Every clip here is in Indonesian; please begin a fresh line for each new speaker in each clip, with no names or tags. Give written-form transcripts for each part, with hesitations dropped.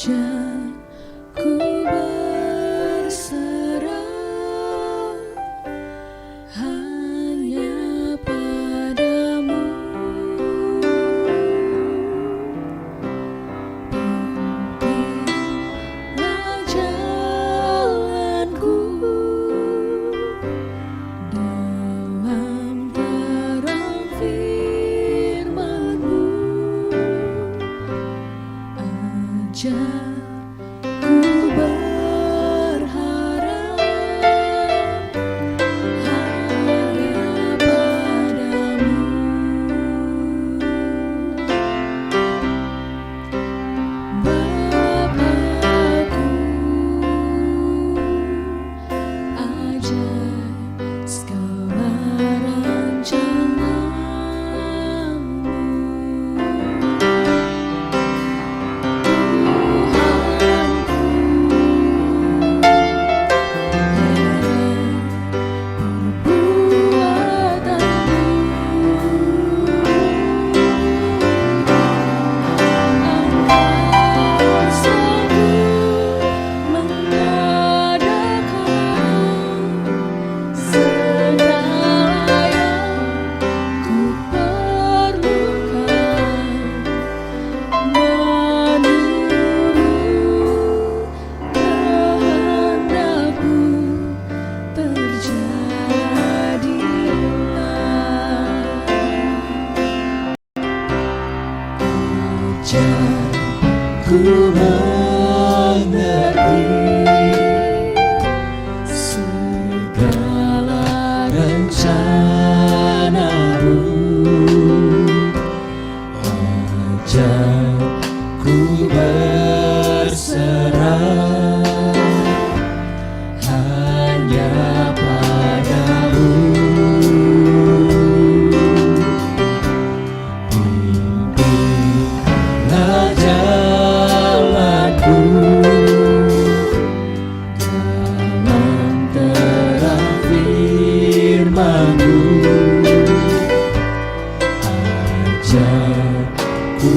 Ku berserah hanya padamu. Pimpinlah jalanku dalam terang firman-Mu. Ajar ku berharap hanya padamu. Bapakku, ajar segala rancangan-Mu. Ku mengerti segala rencana-Mu. Ajar ku berserah hanya padamu. Pimpinlah jalanku dalam terang firman-Mu. Ajar ku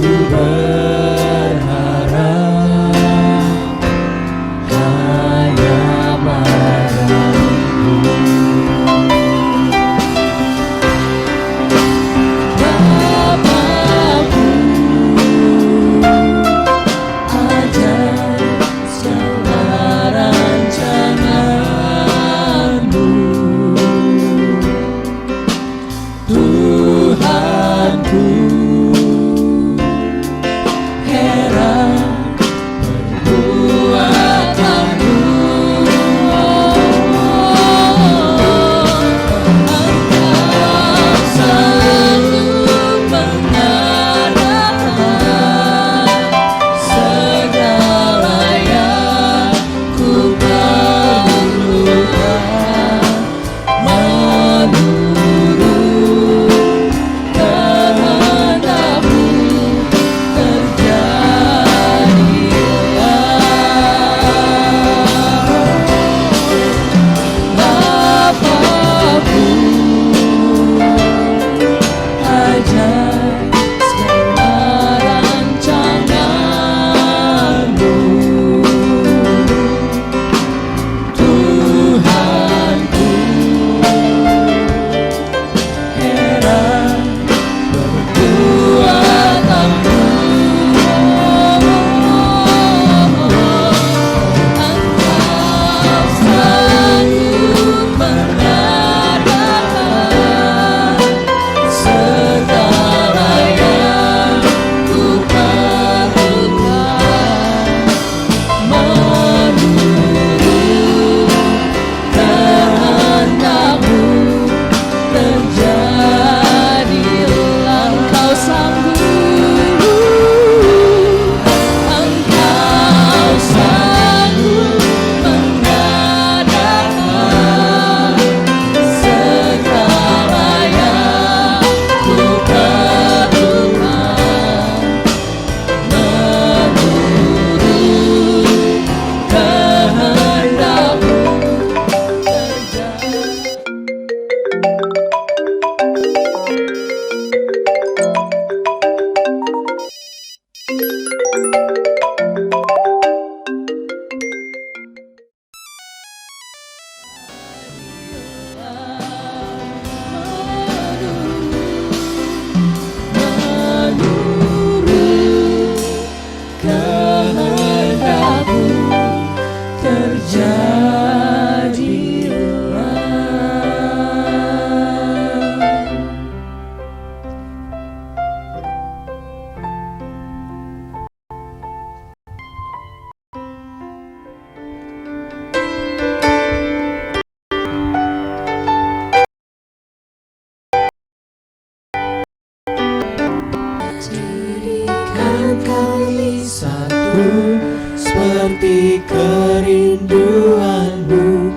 satu seperti kerinduanmu,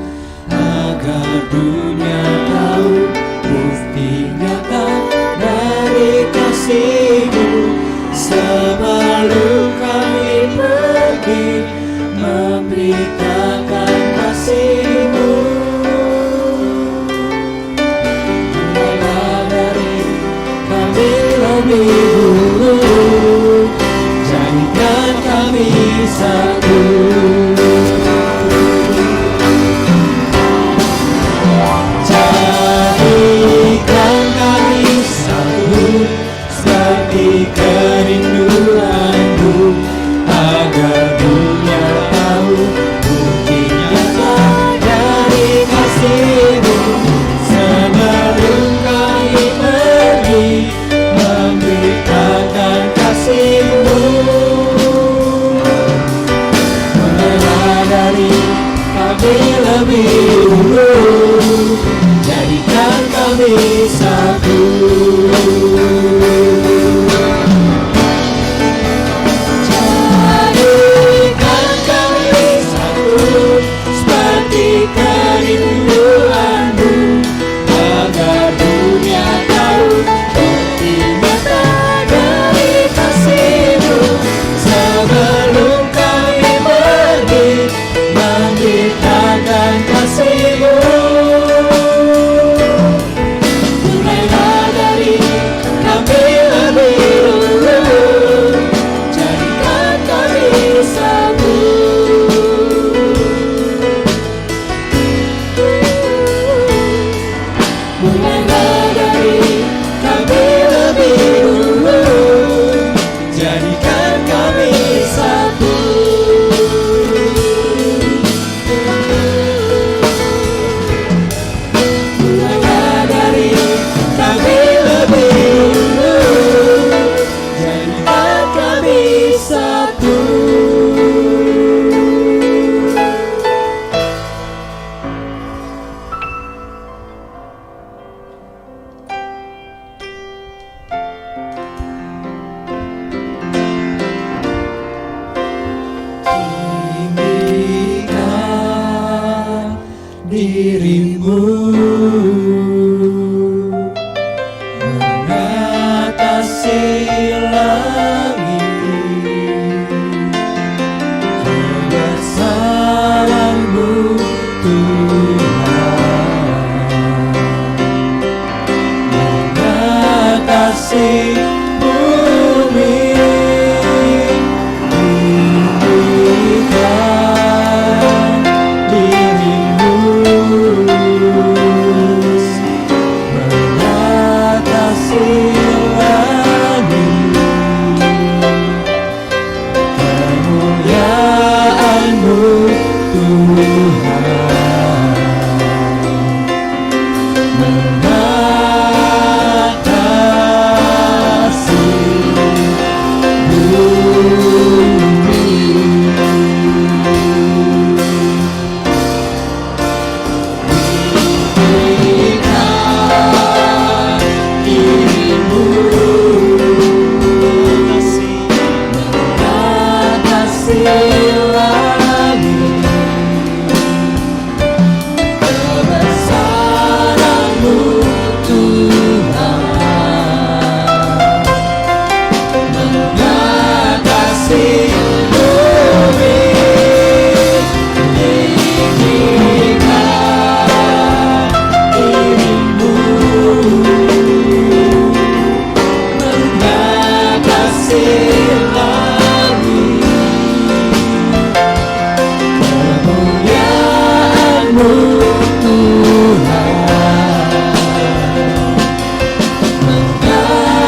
agar dunia tahu bukti nyata dari kasihmu. Sebelum kami pergi memberitakan kasihmu, mulailah dari kami lebih dulu, jadikan kami satu. Jadikan kami satu seperti kerinduanmu, agar dunia tahu bukti nyata dari kasihmu. Sebelum kami pergi memberitakan kasihmu, mulailah dari kami lebih dulu, jadikan kami satu. Jadikan kami satu seperti kerinduanmu, agar dunia tahu bukti nyata dari kasihmu. Sebelum kami pergi memberitakan kasihmu, mulailah dari kami lebih dulu, jadikan kami satu. Mulailah dari kami lebih dulu, jadikan kami satu. Mulailah dari kami lebih dulu, jadikan kami satu. Tinggikan dirimu mengatasi langit, kebesaranmu Tuhan mengatasi bumi. Tinggikan dirimu mengatasi langit, kemuliaanmu Tuhan mengatasi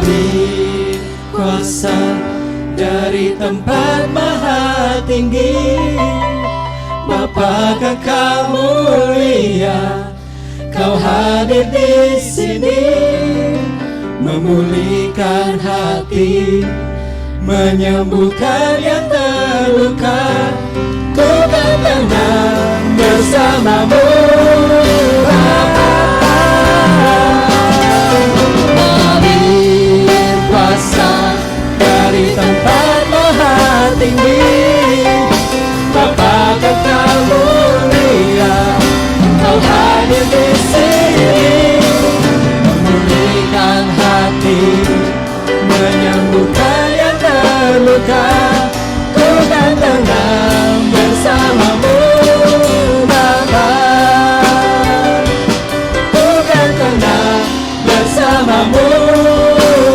beri kuasa dari tempat maha tinggi. Bapa Kekal mulia, Kau hadir di sini, memulihkan hati, menyembuhkan yang terluka. Ku kan tenang bersamamu, Bapa. Beri kuasa dari tempat maha tinggi. Bapa Kekal mulia, Kau hadir di sini, memulihkan hati, menyembuhkan yang terluka. Ku kan tenang bersamamu, Bapa. Ku kan tenang bersamamu,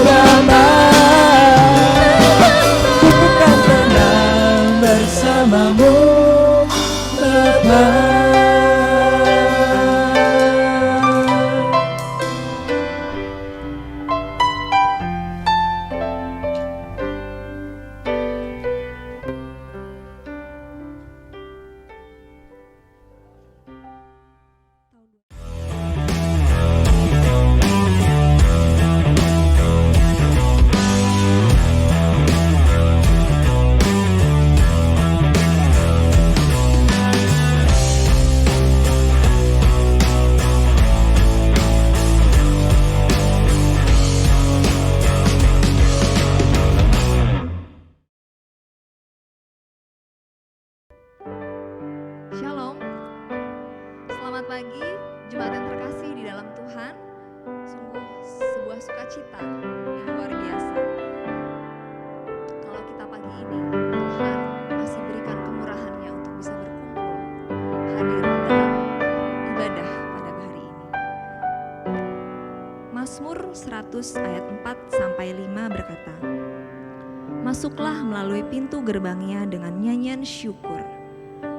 Bapa. Ku kan tenang bersamamu, Bapa.
Shalom, selamat pagi jemaat yang terkasih di dalam Tuhan. Sungguh sebuah sukacita yang luar biasa kalau kita pagi ini Tuhan masih berikan kemurahan-Nya untuk bisa berkumpul hadir dalam ibadah pada hari ini. Mazmur 100 ayat 4-5 berkata, "Masuklah melalui pintu gerbangnya dengan nyanyian syukur,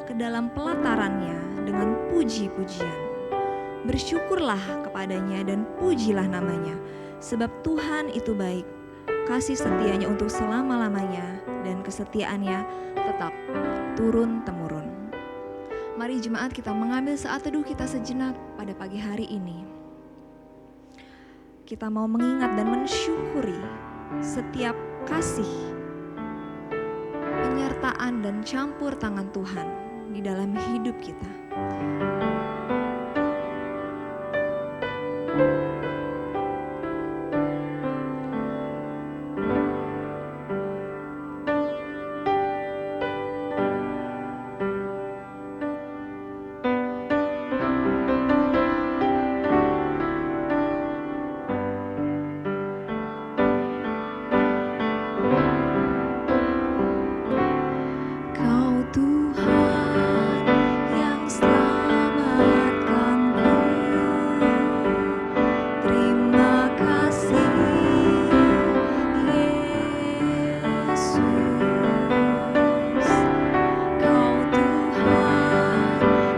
ke dalam pelatarannya dengan puji-pujian. Bersyukurlah kepadanya dan pujilah namanya, sebab Tuhan itu baik, kasih setianya untuk selama-lamanya, dan kesetiaannya tetap turun-temurun." Mari jemaat kita mengambil saat teduh kita sejenak pada pagi hari ini. Kita mau mengingat dan mensyukuri setiap kasih, penyertaan dan campur tangan Tuhan di dalam hidup kita. Kau Tuhan yang selamatkanku, terima kasih Yesus. Kau Tuhan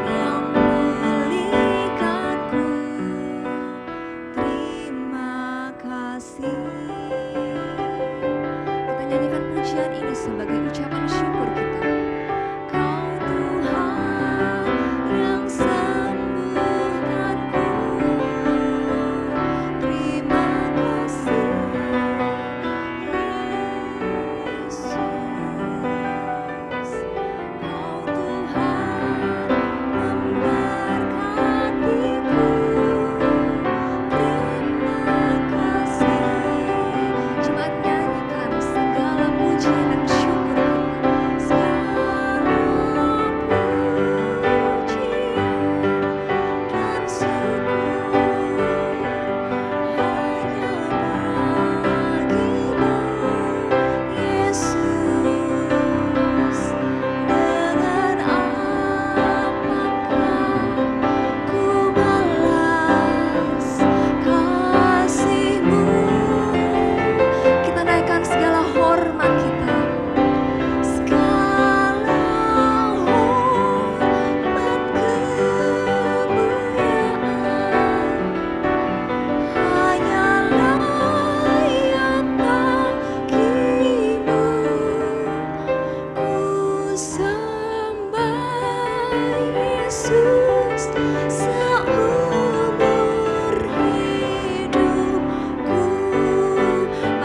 yang memulihkanku, terima kasih. Kita nyanyikan pujian ini sebagai ucapan syukur kita. Kau Tuhan yang sembuhkanku, terima kasih Yesus. Kau Tuhan memberkatiku, terima kasih. Jemaat nyanyikan segala pujian dan syukur kita.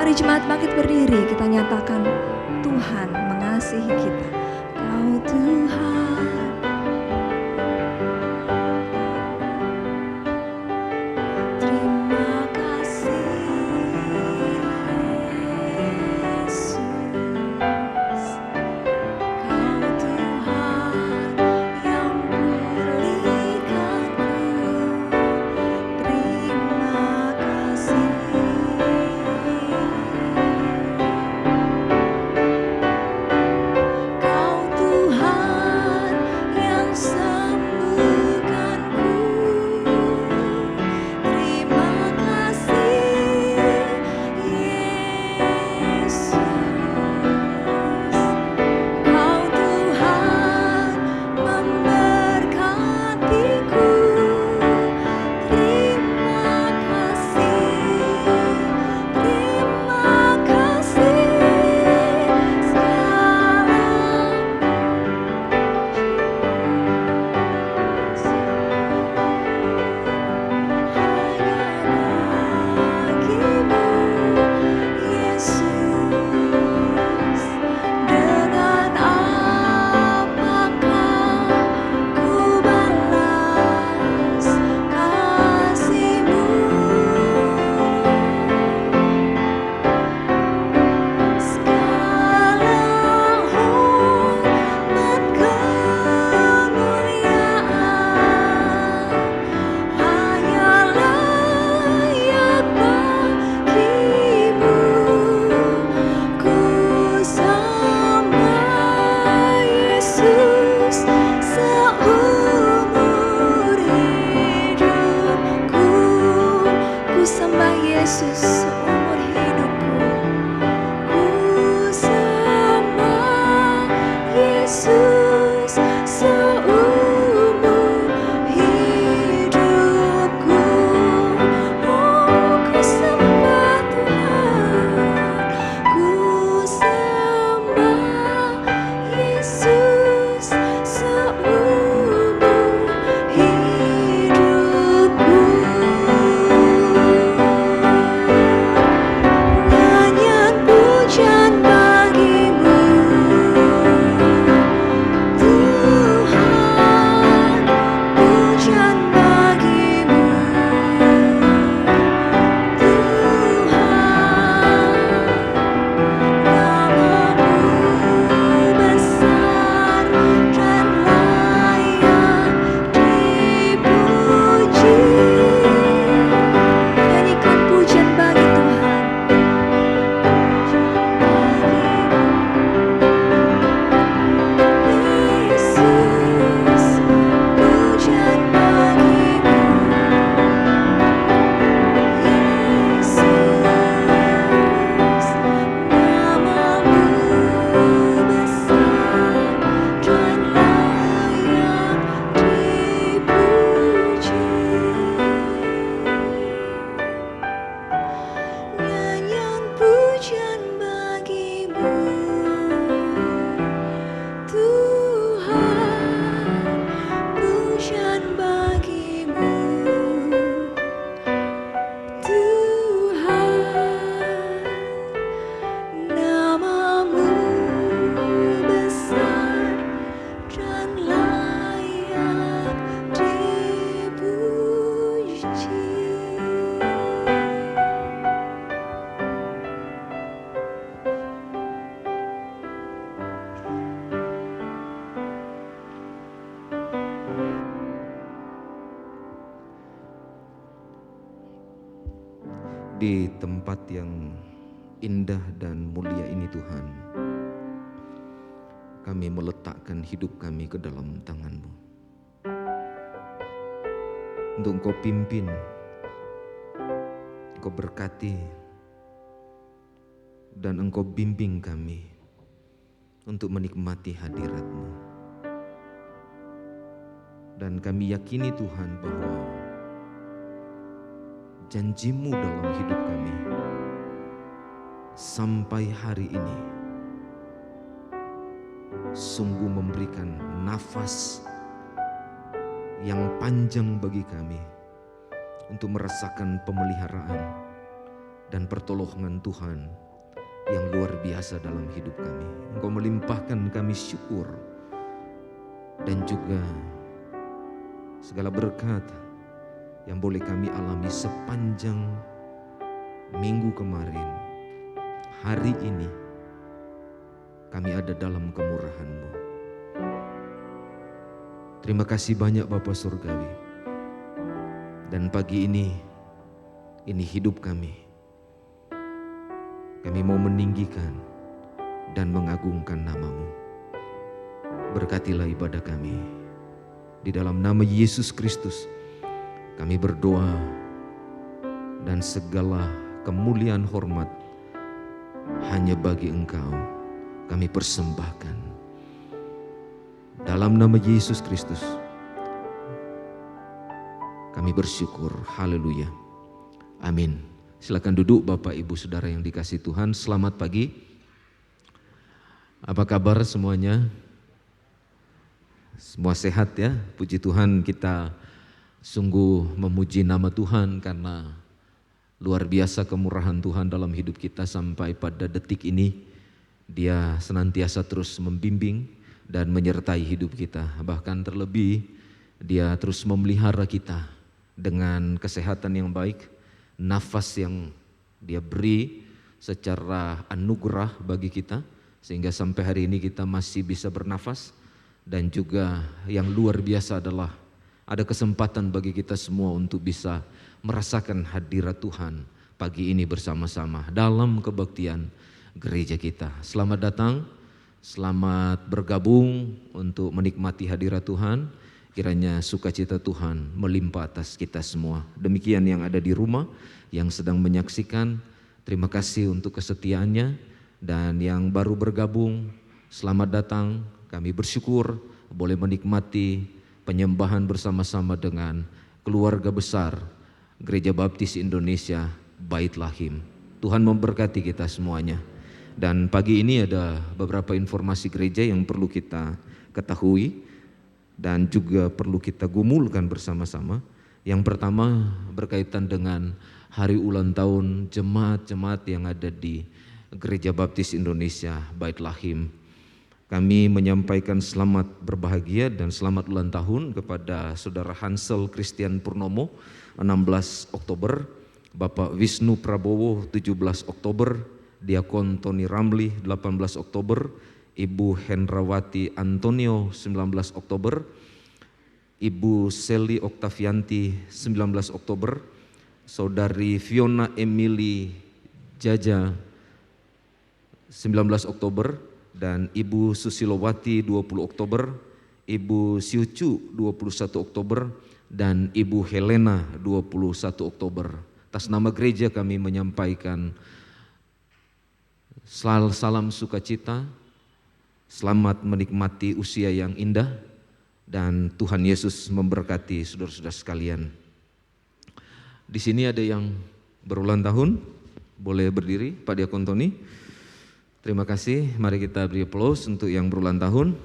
Mari jemaat bangkit berdiri, kita nyatakan Tuhan mengasihi kita. Kau Tuhan, terima kasih Yesus. Kau Tuhan yang pulihkanku. Terima kasih. Kau Tuhan yang sembuhkanku. Terima kasih Yesus. Kau Tuhan memberkatiku. Terima kasih bagimu, Yesus. Dengan apakah ku balas kasih-Mu? Segala hormat kemuliaan hanya layak bagimu. Ku sembah Yesus seumur hidupku. Ku sembah Yesus seumur hidupku. Ku sembah Yesus seumur hidupku. Oh, ku sembah Tuhan. Ku sembah Yesus seumur hidupku. Nyanyian pujian bagimu, Tuhan, pujian bagimu, Tuhan. Namamu besar dan layak dipuji. Nyanyikan pujian bagi Tuhan. Yesus, pujian bagimu. Yesus, namamu besar dan layak dipuji. Nyanyian pujian bagimu, Tuhan, pujian bagimu, Tuhan. Namamu besar dan layak dipuji.
Di tempat yang indah dan mulia ini Tuhan, kami meletakkan hidup kami ke dalam tangan-Mu. Untuk Engkau pimpin, Engkau berkati, dan Engkau bimbing kami untuk menikmati hadirat-Mu. Dan kami yakini Tuhan bahwa janji-Mu dalam hidup kami sampai hari ini sungguh memberikan nafas yang panjang bagi kami untuk merasakan pemeliharaan, dan pertolongan Tuhan yang luar biasa dalam hidup kami. Engkau melimpahkan kami syukur dan juga segala berkat yang boleh kami alami sepanjang minggu kemarin. Hari ini kami ada dalam kemurahan-Mu. Terima kasih banyak Bapa Surgawi. Dan pagi ini hidup kami. Kami mau meninggikan dan mengagungkan nama-Mu. Berkatilah ibadah kami. Di dalam nama Yesus Kristus kami berdoa, dan segala kemuliaan hormat hanya bagi Engkau kami persembahkan. Dalam nama Yesus Kristus kami bersyukur. Haleluya. Amin. Silakan duduk Bapak Ibu Saudara yang dikasihi Tuhan. Selamat pagi. Apa kabar semuanya? Semua sehat ya? Puji Tuhan, kita sungguh memuji nama Tuhan karena luar biasa kemurahan Tuhan dalam hidup kita sampai pada detik ini. Dia senantiasa terus membimbing dan menyertai hidup kita. Bahkan terlebih Dia terus memelihara kita dengan kesehatan yang baik, nafas yang Dia beri secara anugerah bagi kita, sehingga sampai hari ini kita masih bisa bernafas. Dan juga yang luar biasa adalah ada kesempatan bagi kita semua untuk bisa merasakan hadirat Tuhan pagi ini bersama-sama dalam kebaktian gereja kita. Selamat datang, selamat bergabung untuk menikmati hadirat Tuhan. Kiranya sukacita Tuhan melimpah atas kita semua. Demikian yang ada di rumah, yang sedang menyaksikan, terima kasih untuk kesetiaannya. Dan yang baru bergabung, selamat datang. Kami bersyukur boleh menikmati penyembahan bersama-sama dengan keluarga besar Gereja Baptis Indonesia Bait Lahim. Tuhan memberkati kita semuanya. Dan pagi ini ada beberapa informasi gereja yang perlu kita ketahui dan juga perlu kita gumulkan bersama-sama. Yang pertama berkaitan dengan hari ulang tahun jemaat-jemaat yang ada di Gereja Baptis Indonesia Bait Lahim. Kami menyampaikan selamat berbahagia dan selamat ulang tahun kepada Saudara Hansel Christian Purnomo 16 Oktober, Bapak Wisnu Prabowo 17 Oktober, Diakon Tony Ramli 18 Oktober, Ibu Hendrawati Antonio 19 Oktober, Ibu Seli Oktavianti 19 Oktober, Saudari Fiona Emily Jaja 19 Oktober, dan Ibu Susilowati 20 Oktober, Ibu Siucu 21 Oktober, dan Ibu Helena 21 Oktober. Atas nama gereja kami menyampaikan salam sukacita, selamat menikmati usia yang indah, dan Tuhan Yesus memberkati saudara-saudara sekalian. Di sini ada yang berulang tahun, boleh berdiri Pak Diakon Tony. Terima kasih, mari kita beri aplaus untuk yang berulang tahun.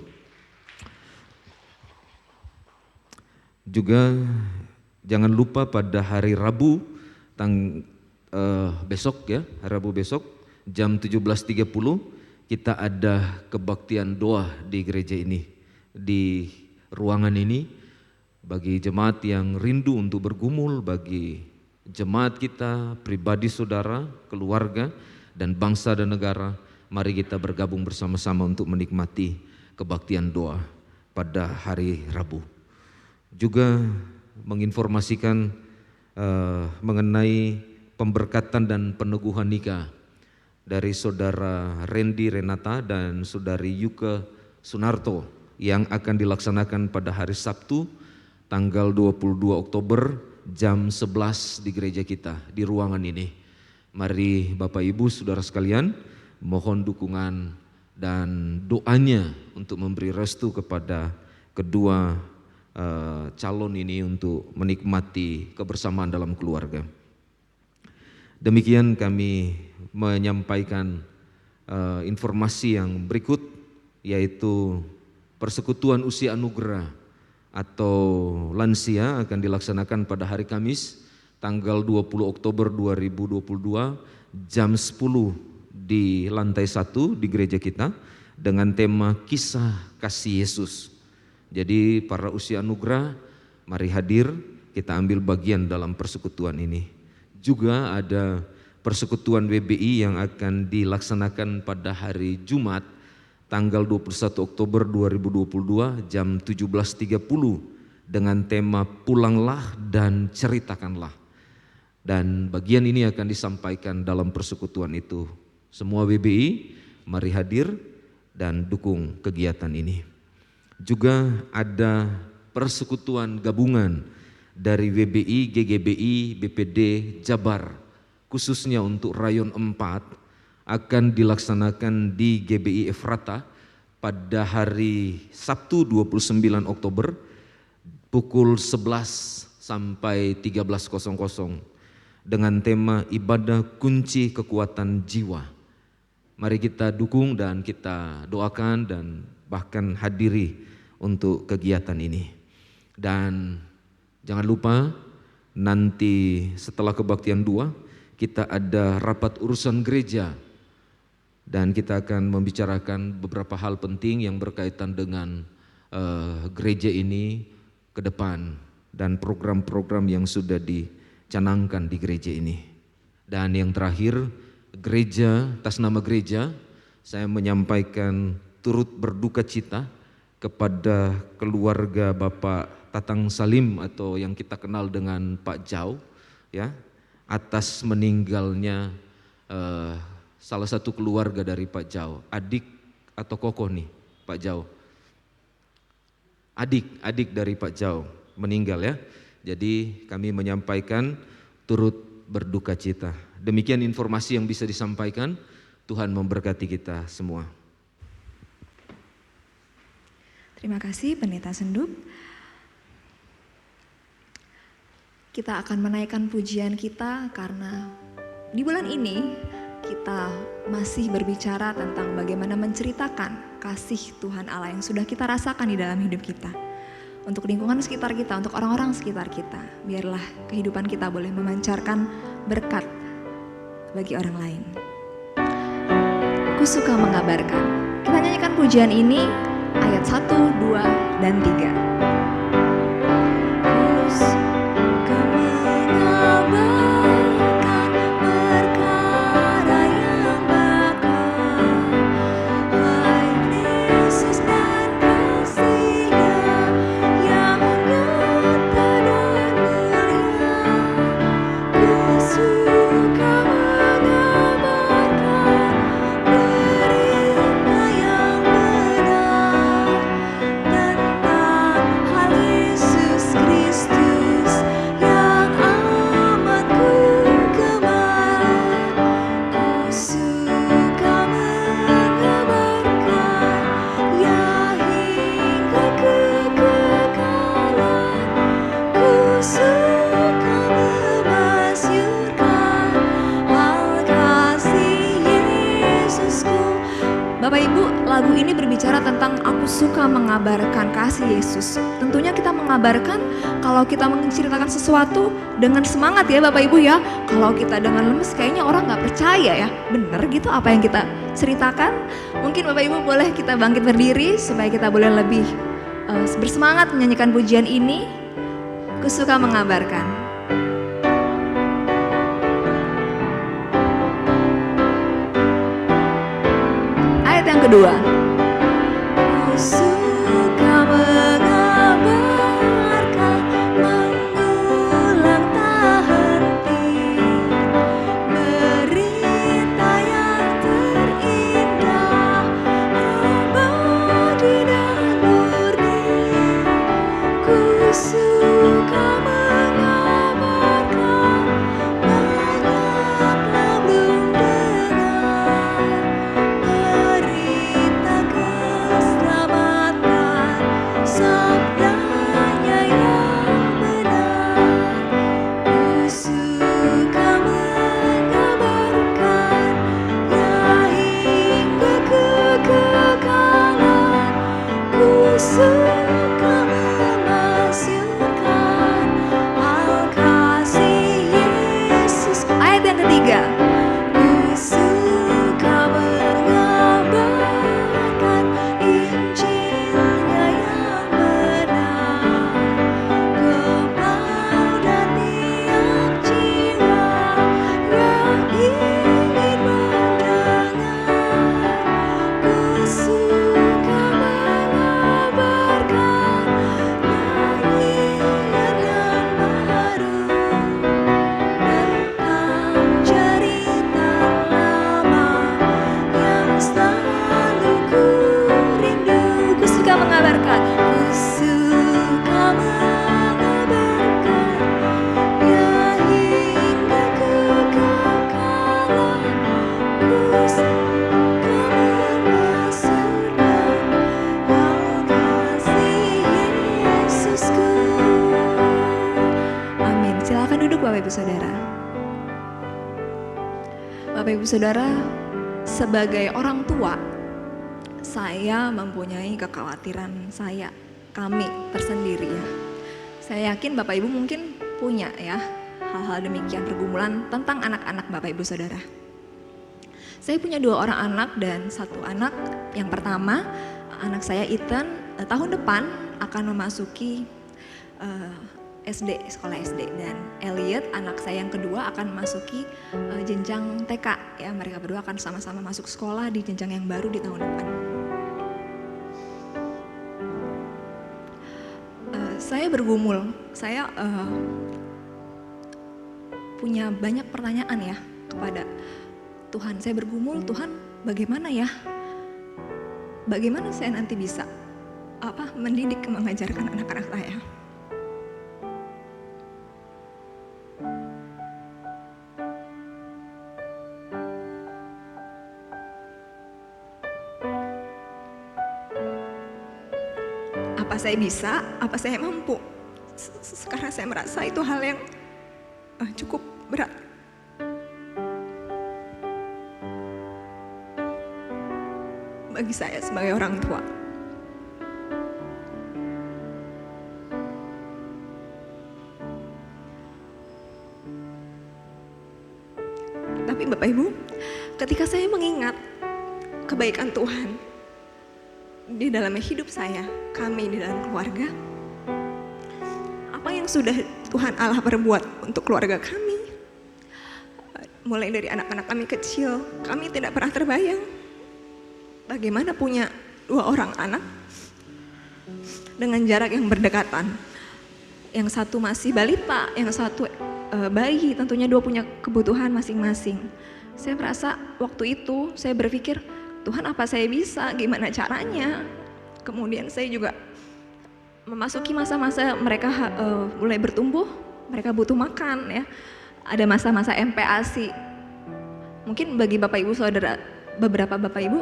Juga jangan lupa pada hari Rabu besok ya, hari Rabu besok jam 17.30 kita ada kebaktian doa di gereja ini, di ruangan ini, bagi jemaat yang rindu untuk bergumul, bagi jemaat kita, pribadi saudara, keluarga, dan bangsa dan negara. Mari kita bergabung bersama-sama untuk menikmati kebaktian doa pada hari Rabu. Juga menginformasikan mengenai pemberkatan dan peneguhan nikah dari Saudara Randy Renata dan Saudari Yuka Sunarto yang akan dilaksanakan pada hari Sabtu tanggal 22 Oktober jam 11 di gereja kita, di ruangan ini. Mari Bapak Ibu Saudara sekalian, mohon dukungan dan doanya untuk memberi restu kepada kedua calon ini untuk menikmati kebersamaan dalam keluarga. Demikian kami menyampaikan informasi yang berikut, yaitu persekutuan usia anugerah atau lansia akan dilaksanakan pada hari Kamis tanggal 20 Oktober 2022 jam 10 di lantai 1 di gereja kita dengan tema kisah kasih Yesus. Jadi para usia anugerah mari hadir, kita ambil bagian dalam persekutuan ini. Juga ada persekutuan WBI yang akan dilaksanakan pada hari Jumat tanggal 21 Oktober 2022 jam 17.30 dengan tema pulanglah dan ceritakanlah. Dan bagian ini akan disampaikan dalam persekutuan itu. Semua WBI mari hadir dan dukung kegiatan ini. Juga ada persekutuan gabungan dari WBI, GGBI, BPD, Jabar khususnya untuk Rayon 4 akan dilaksanakan di GBI Efrata pada hari Sabtu 29 Oktober pukul 11 sampai 13.00 dengan tema ibadah kunci kekuatan jiwa. Mari kita dukung dan kita doakan dan bahkan hadiri untuk kegiatan ini. Dan jangan lupa nanti setelah kebaktian 2 kita ada rapat urusan gereja. Dan kita akan membicarakan beberapa hal penting yang berkaitan dengan gereja ini ke depan dan program-program yang sudah dicanangkan di gereja ini. Dan yang terakhir, gereja, atas nama gereja, saya menyampaikan turut berduka cita kepada keluarga Bapak Tatang Salim atau yang kita kenal dengan Pak Jau, ya, atas meninggalnya salah satu keluarga dari Pak Jau, adik atau kokoh nih Pak Jau, adik dari Pak Jau meninggal ya. Jadi kami menyampaikan turut berduka cita. Demikian informasi yang bisa disampaikan. Tuhan memberkati kita semua.
Terima kasih Pendeta Sendup. Kita akan menaikkan pujian kita karena di bulan ini kita masih berbicara tentang bagaimana menceritakan kasih Tuhan Allah yang sudah kita rasakan di dalam hidup kita. Untuk lingkungan sekitar kita, untuk orang-orang sekitar kita. Biarlah kehidupan kita boleh memancarkan berkat bagi orang lain. Aku suka mengabarkan. Kita nyanyikan pujian ini ayat 1, 2, dan 3. Lagu ini berbicara tentang aku suka mengabarkan kasih Yesus. Tentunya kita mengabarkan kalau kita menceritakan sesuatu dengan semangat ya Bapak Ibu ya. Kalau kita dengan lemes kayaknya orang gak percaya ya. Bener gitu apa yang kita ceritakan. Mungkin Bapak Ibu boleh kita bangkit berdiri supaya kita boleh lebih bersemangat menyanyikan pujian ini. Aku suka mengabarkan. Ayat yang kedua. Ku suka mengabarkan, mengulang tak henti, berita yang terindah, abadi dan murni. Ku suka mengabarkan, banyaklah belum dengar berita Yesus, Kau surga, Kau kasih Yesusku. Amin. Silakan duduk Bapak Ibu Saudara. Bapak Ibu Saudara, sebagai orang tua, saya mempunyai kekhawatiran kami tersendiri ya. Saya yakin Bapak Ibu mungkin punya ya hal-hal demikian, pergumulan tentang anak-anak Bapak Ibu Saudara. Saya punya 2 orang anak dan 1 anak. Yang pertama, anak saya Ethan tahun depan akan memasuki SD, sekolah SD, dan Elliot anak saya yang kedua akan memasuki jenjang TK ya. Mereka berdua akan sama-sama masuk sekolah di jenjang yang baru di tahun depan. Saya bergumul, saya punya banyak pertanyaan ya kepada Tuhan. Saya bergumul, Tuhan bagaimana ya? Bagaimana saya nanti bisa mendidik, mengajarkan anak-anak saya? Apa saya bisa, apa saya mampu? Sekarang saya merasa itu hal yang cukup berat. Bagi saya sebagai orang tua. Tapi Bapak Ibu, ketika saya mengingat kebaikan Tuhan di dalam hidup saya, kami di dalam keluarga, apa yang sudah Tuhan Allah perbuat untuk keluarga kami, mulai dari anak-anak kami kecil, kami tidak pernah terbayang bagaimana punya 2 orang anak dengan jarak yang berdekatan. Yang satu masih balita, yang satu bayi, tentunya 2 punya kebutuhan masing-masing. Saya merasa waktu itu saya berpikir, Tuhan apa saya bisa, gimana caranya? Kemudian saya juga memasuki masa-masa mereka mulai bertumbuh, mereka butuh makan ya. Ada masa-masa MPASI. Mungkin bagi Bapak Ibu Saudara, beberapa Bapak Ibu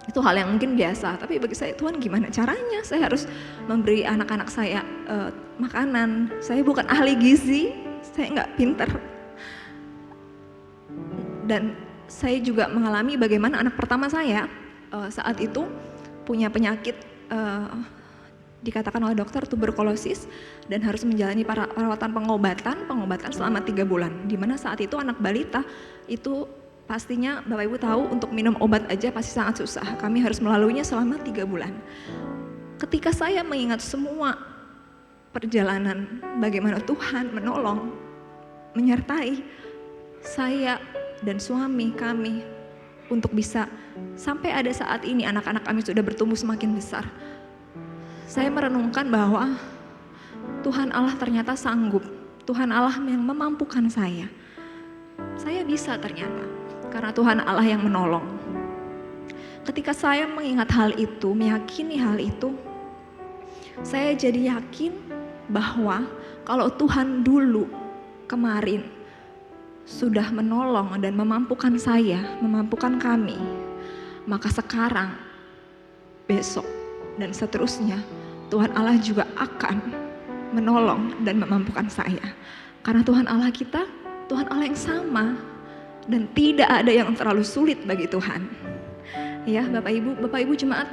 itu hal yang mungkin biasa, tapi bagi saya, Tuhan gimana caranya? Saya harus memberi anak-anak saya makanan. Saya bukan ahli gizi, saya nggak pinter. Dan saya juga mengalami bagaimana anak pertama saya saat itu punya penyakit dikatakan oleh dokter tuberkulosis dan harus menjalani perawatan pengobatan selama 3 bulan. Dimana saat itu anak balita itu pastinya Bapak Ibu tahu untuk minum obat aja pasti sangat susah. Kami harus melaluinya selama 3 bulan. Ketika saya mengingat semua perjalanan bagaimana Tuhan menolong, menyertai saya dan suami kami untuk bisa sampai ada saat ini anak-anak kami sudah bertumbuh semakin besar. Saya merenungkan bahwa Tuhan Allah ternyata sanggup. Tuhan Allah yang memampukan saya. Saya bisa ternyata karena Tuhan Allah yang menolong. Ketika saya mengingat hal itu, meyakini hal itu, saya jadi yakin bahwa kalau Tuhan dulu kemarin sudah menolong dan memampukan saya, memampukan kami, maka sekarang, besok, dan seterusnya Tuhan Allah juga akan menolong dan memampukan saya. Karena Tuhan Allah kita, Tuhan Allah yang sama, dan tidak ada yang terlalu sulit bagi Tuhan. Ya Bapak Ibu jemaat,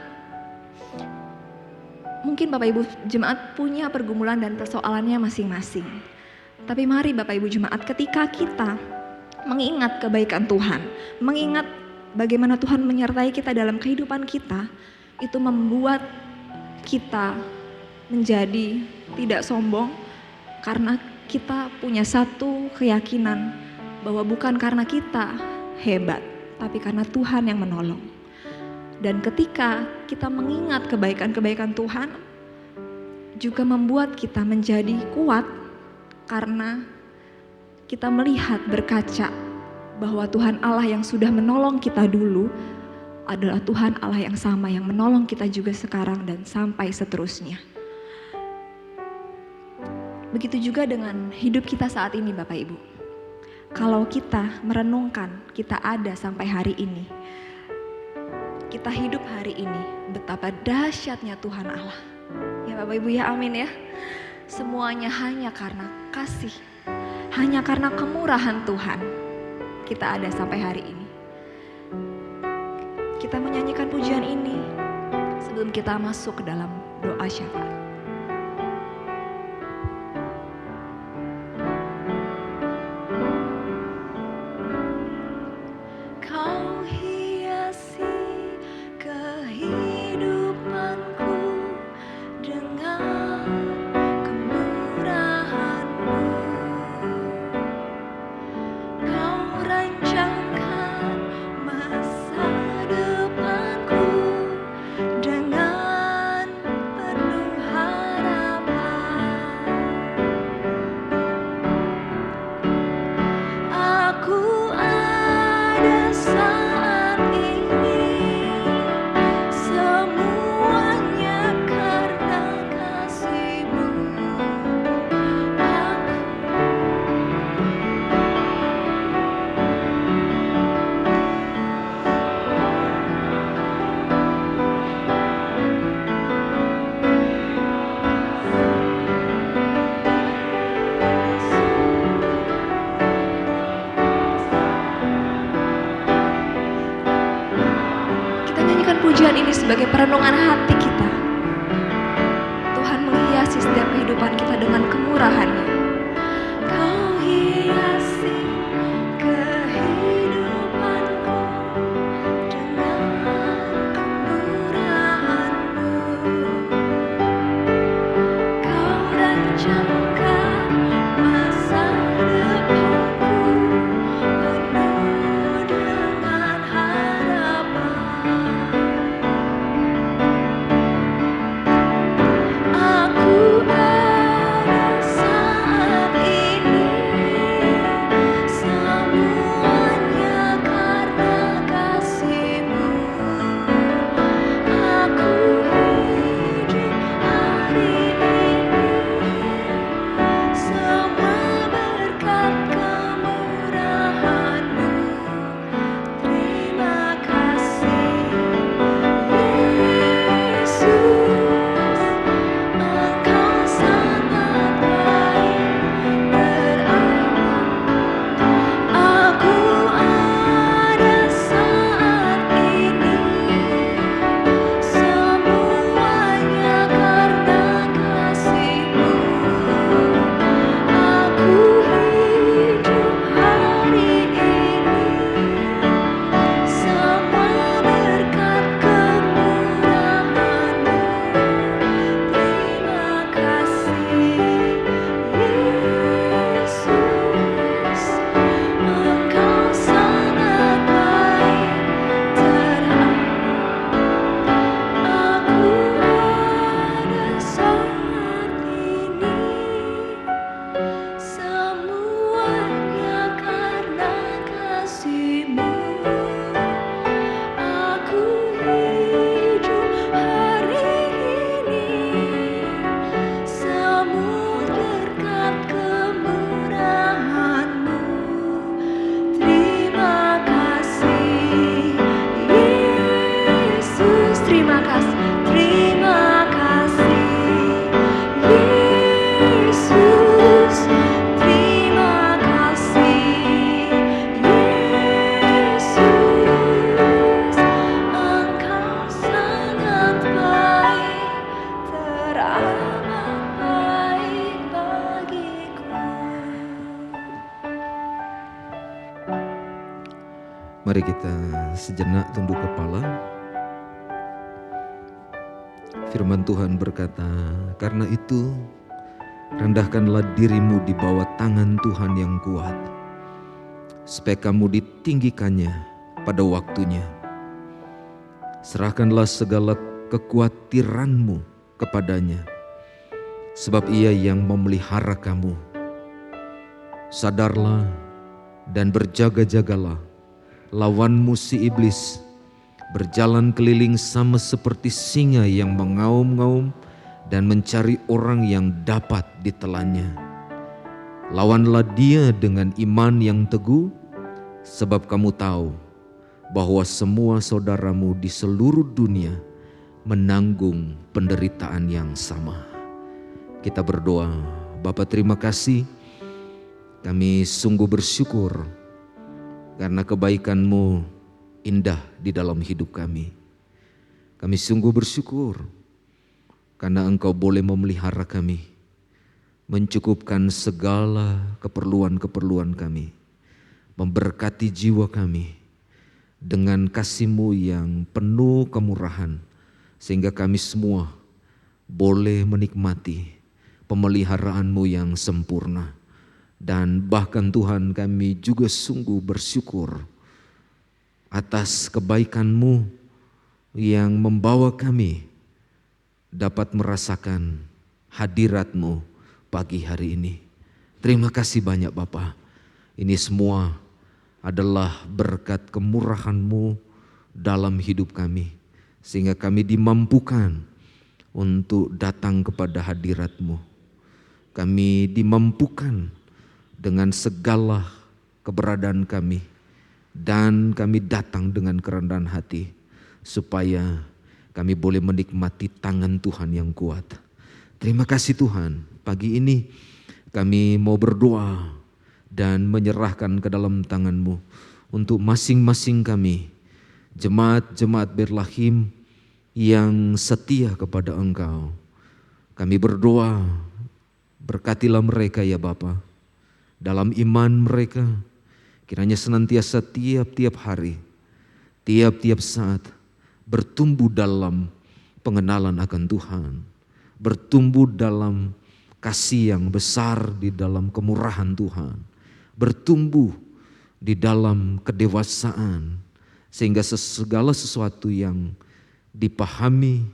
mungkin Bapak Ibu jemaat punya pergumulan dan persoalannya masing-masing. Tapi mari Bapak Ibu jemaat, ketika kita mengingat kebaikan Tuhan, mengingat bagaimana Tuhan menyertai kita dalam kehidupan kita, itu membuat kita menjadi tidak sombong karena kita punya satu keyakinan bahwa bukan karena kita hebat, tapi karena Tuhan yang menolong. Dan ketika kita mengingat kebaikan-kebaikan Tuhan, juga membuat kita menjadi kuat karena kita melihat, berkaca bahwa Tuhan Allah yang sudah menolong kita dulu adalah Tuhan Allah yang sama yang menolong kita juga sekarang dan sampai seterusnya. Begitu juga dengan hidup kita saat ini Bapak Ibu. kalau kita merenungkan kita ada sampai hari ini, kita hidup hari ini, betapa dahsyatnya Tuhan Allah. Ya Bapak Ibu ya, amin ya. Semuanya hanya karena kasih, hanya karena kemurahan Tuhan kita ada sampai hari ini. Kita menyanyikan pujian ini sebelum kita masuk ke dalam doa syafaat. Pujian ini sebagai perenungan hati kita. Tuhan menghiasi setiap kehidupan kita dengan kemurahan-Nya. Kau hiasi kehidupanku dengan kemurahan-Mu. Kau rancangkan masa depanku penuh dengan harapan.
Mari kita sejenak tunduk kepala. Firman Tuhan berkata, karena itu rendahkanlah dirimu di bawah tangan Tuhan yang kuat, supaya kamu ditinggikannya pada waktunya. Serahkanlah segala kekhawatiranmu kepadanya, sebab Ia yang memelihara kamu. Sadarlah dan berjaga-jagalah, lawanmu si iblis berjalan keliling sama seperti singa yang mengaum-ngaum dan mencari orang yang dapat ditelannya. Lawanlah dia dengan iman yang teguh, sebab kamu tahu bahwa semua saudaramu di seluruh dunia menanggung penderitaan yang sama. Kita berdoa. Bapa, terima kasih. Kami sungguh bersyukur karena kebaikan-Mu indah di dalam hidup kami. Kami sungguh bersyukur karena Engkau boleh memelihara kami, mencukupkan segala keperluan-keperluan kami, memberkati jiwa kami dengan kasih-Mu yang penuh kemurahan, sehingga kami semua boleh menikmati pemeliharaan-Mu yang sempurna. Dan bahkan Tuhan, kami juga sungguh bersyukur atas kebaikan-Mu yang membawa kami dapat merasakan hadirat-Mu pagi hari ini. Terima kasih banyak Bapa. Ini semua adalah berkat kemurahan-Mu dalam hidup kami, sehingga kami dimampukan untuk datang kepada hadirat-Mu. Kami dimampukan dengan segala keberadaan kami, dan kami datang dengan kerendahan hati supaya kami boleh menikmati tangan Tuhan yang kuat. Terima kasih Tuhan, pagi ini kami mau berdoa dan menyerahkan ke dalam tangan-Mu untuk masing-masing kami, jemaat-jemaat Berlahim yang setia kepada Engkau. Kami berdoa, berkatilah mereka ya Bapa, dalam iman mereka, kiranya senantiasa tiap-tiap hari, tiap-tiap saat bertumbuh dalam pengenalan akan Tuhan, bertumbuh dalam kasih yang besar di dalam kemurahan Tuhan, bertumbuh di dalam kedewasaan, sehingga segala sesuatu yang dipahami,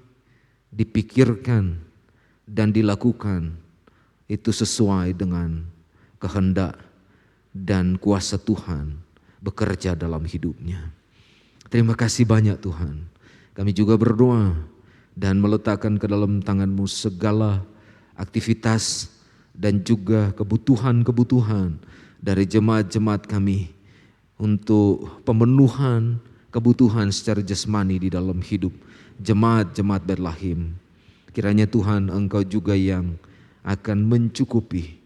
dipikirkan, dan dilakukan itu sesuai dengan kehendak dan kuasa Tuhan bekerja dalam hidupnya. Terima kasih banyak Tuhan. Kami juga berdoa dan meletakkan ke dalam tangan-Mu segala aktivitas dan juga kebutuhan-kebutuhan dari jemaat-jemaat kami untuk pemenuhan kebutuhan secara jasmani di dalam hidup jemaat-jemaat Berlahim. Kiranya Tuhan, Engkau juga yang akan mencukupi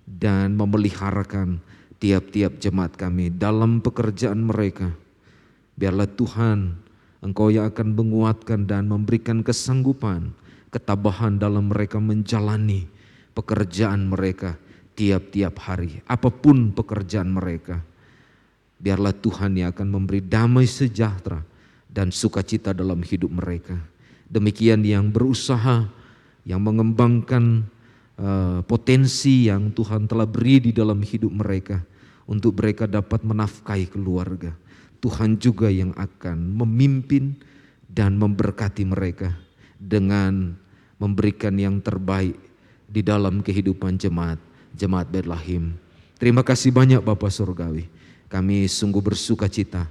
dan memeliharakan tiap-tiap jemaat kami dalam pekerjaan mereka. Biarlah Tuhan, Engkau yang akan menguatkan dan memberikan kesanggupan, ketabahan dalam mereka menjalani pekerjaan mereka tiap-tiap hari, apapun pekerjaan mereka. Biarlah Tuhan yang akan memberi damai sejahtera dan sukacita dalam hidup mereka. Demikian yang berusaha, yang mengembangkan potensi yang Tuhan telah beri di dalam hidup mereka untuk mereka dapat menafkahi keluarga. Tuhan juga yang akan memimpin dan memberkati mereka dengan memberikan yang terbaik di dalam kehidupan jemaat Berlahim. Terima kasih banyak Bapa Surgawi. Kami sungguh bersuka cita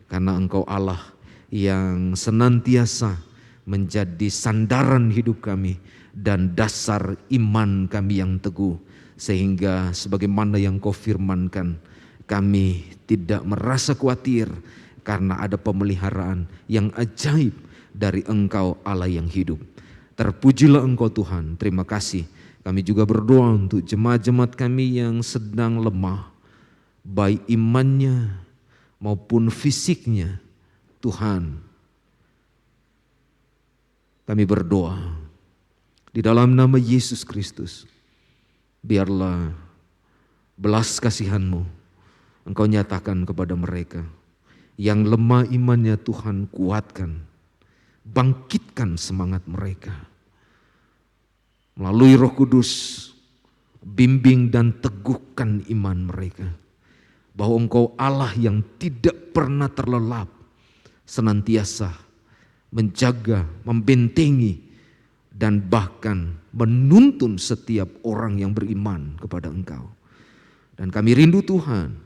karena Engkau Allah yang senantiasa menjadi sandaran hidup kami dan dasar iman kami yang teguh, sehingga sebagaimana yang Kau firmankan, kami tidak merasa khawatir karena ada pemeliharaan yang ajaib dari Engkau Allah yang hidup. Terpujilah Engkau Tuhan. Terima kasih. Kami juga berdoa untuk jemaat-jemaat kami yang sedang lemah, baik imannya maupun fisiknya. Tuhan, kami berdoa di dalam nama Yesus Kristus, biarlah belas kasihan-Mu Engkau nyatakan kepada mereka yang lemah imannya. Tuhan, kuatkan, bangkitkan semangat mereka. Melalui Roh Kudus, bimbing dan teguhkan iman mereka, bahwa Engkau Allah yang tidak pernah terlelap, senantiasa menjaga, membentengi, dan bahkan menuntun setiap orang yang beriman kepada Engkau. Dan kami rindu Tuhan,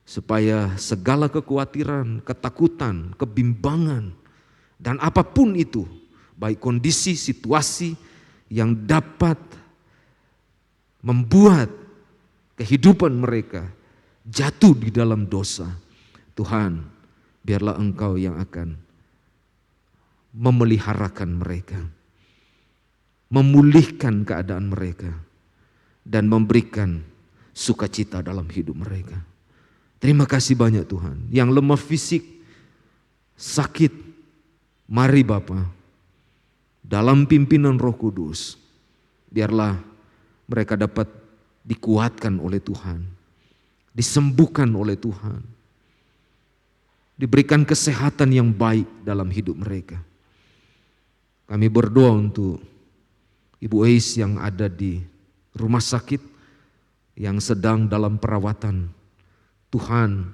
supaya segala kekhawatiran, ketakutan, kebimbangan, dan apapun itu, baik kondisi, situasi yang dapat membuat kehidupan mereka jatuh di dalam dosa. Tuhan, biarlah Engkau yang akan memeliharakan mereka, memulihkan keadaan mereka, dan memberikan sukacita dalam hidup mereka. Terima kasih banyak Tuhan. Yang lemah fisik, sakit, mari Bapa, dalam pimpinan Roh Kudus, biarlah mereka dapat dikuatkan oleh Tuhan, disembuhkan oleh Tuhan, diberikan kesehatan yang baik dalam hidup mereka. Kami berdoa untuk Ibu Eis yang ada di rumah sakit, yang sedang dalam perawatan. Tuhan,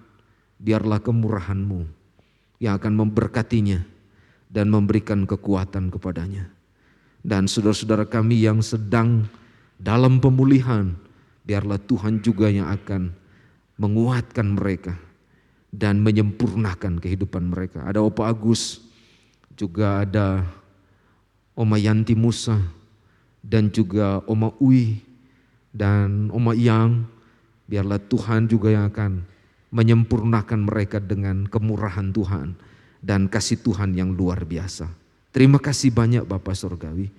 biarlah kemurahan-Mu yang akan memberkatinya dan memberikan kekuatan kepadanya. Dan saudara-saudara kami yang sedang dalam pemulihan, biarlah Tuhan juga yang akan menguatkan mereka dan menyempurnakan kehidupan mereka. Ada Opa Agus, juga ada Oma Yanti Musa, dan juga Oma Ui dan Oma Yang. Biarlah Tuhan juga yang akan menyempurnakan mereka dengan kemurahan Tuhan dan kasih Tuhan yang luar biasa. Terima kasih banyak Bapa Surgawi.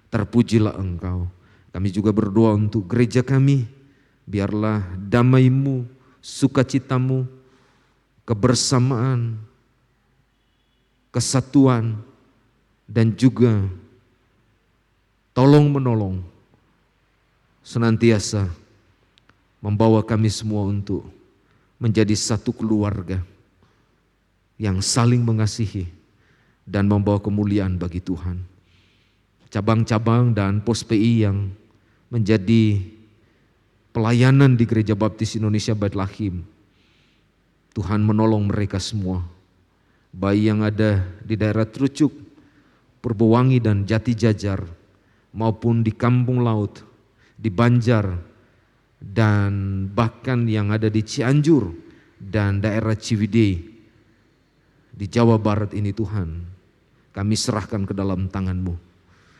Terpujilah Engkau. Kami juga berdoa untuk gereja kami. Biarlah damai-Mu, sukacita-Mu, kebersamaan, kesatuan, dan juga tolong menolong senantiasa membawa kami semua untuk menjadi satu keluarga yang saling mengasihi dan membawa kemuliaan bagi Tuhan. Cabang-cabang dan pos PI yang menjadi pelayanan di Gereja Baptis Indonesia Bait Lahim, Tuhan menolong mereka semua. Baik yang ada di daerah Trucuk, Purbowangi dan Jati Jajar, maupun di Kampung Laut, di Banjar, dan bahkan yang ada di Cianjur dan daerah Ciwidey di Jawa Barat ini. Tuhan, kami serahkan ke dalam tangan-Mu.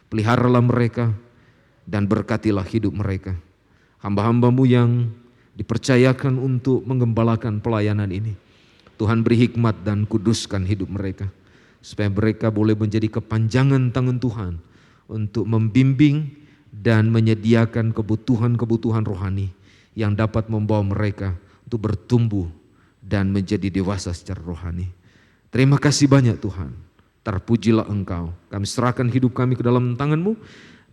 Peliharalah mereka dan berkatilah hidup mereka. Hamba-hamba-Mu yang dipercayakan untuk menggembalakan pelayanan ini, Tuhan beri hikmat dan kuduskan hidup mereka, supaya mereka boleh menjadi kepanjangan tangan Tuhan untuk membimbing dan menyediakan kebutuhan-kebutuhan rohani yang dapat membawa mereka untuk bertumbuh dan menjadi dewasa secara rohani. Terima kasih banyak Tuhan. Terpujilah Engkau. Kami serahkan hidup kami ke dalam tangan-Mu,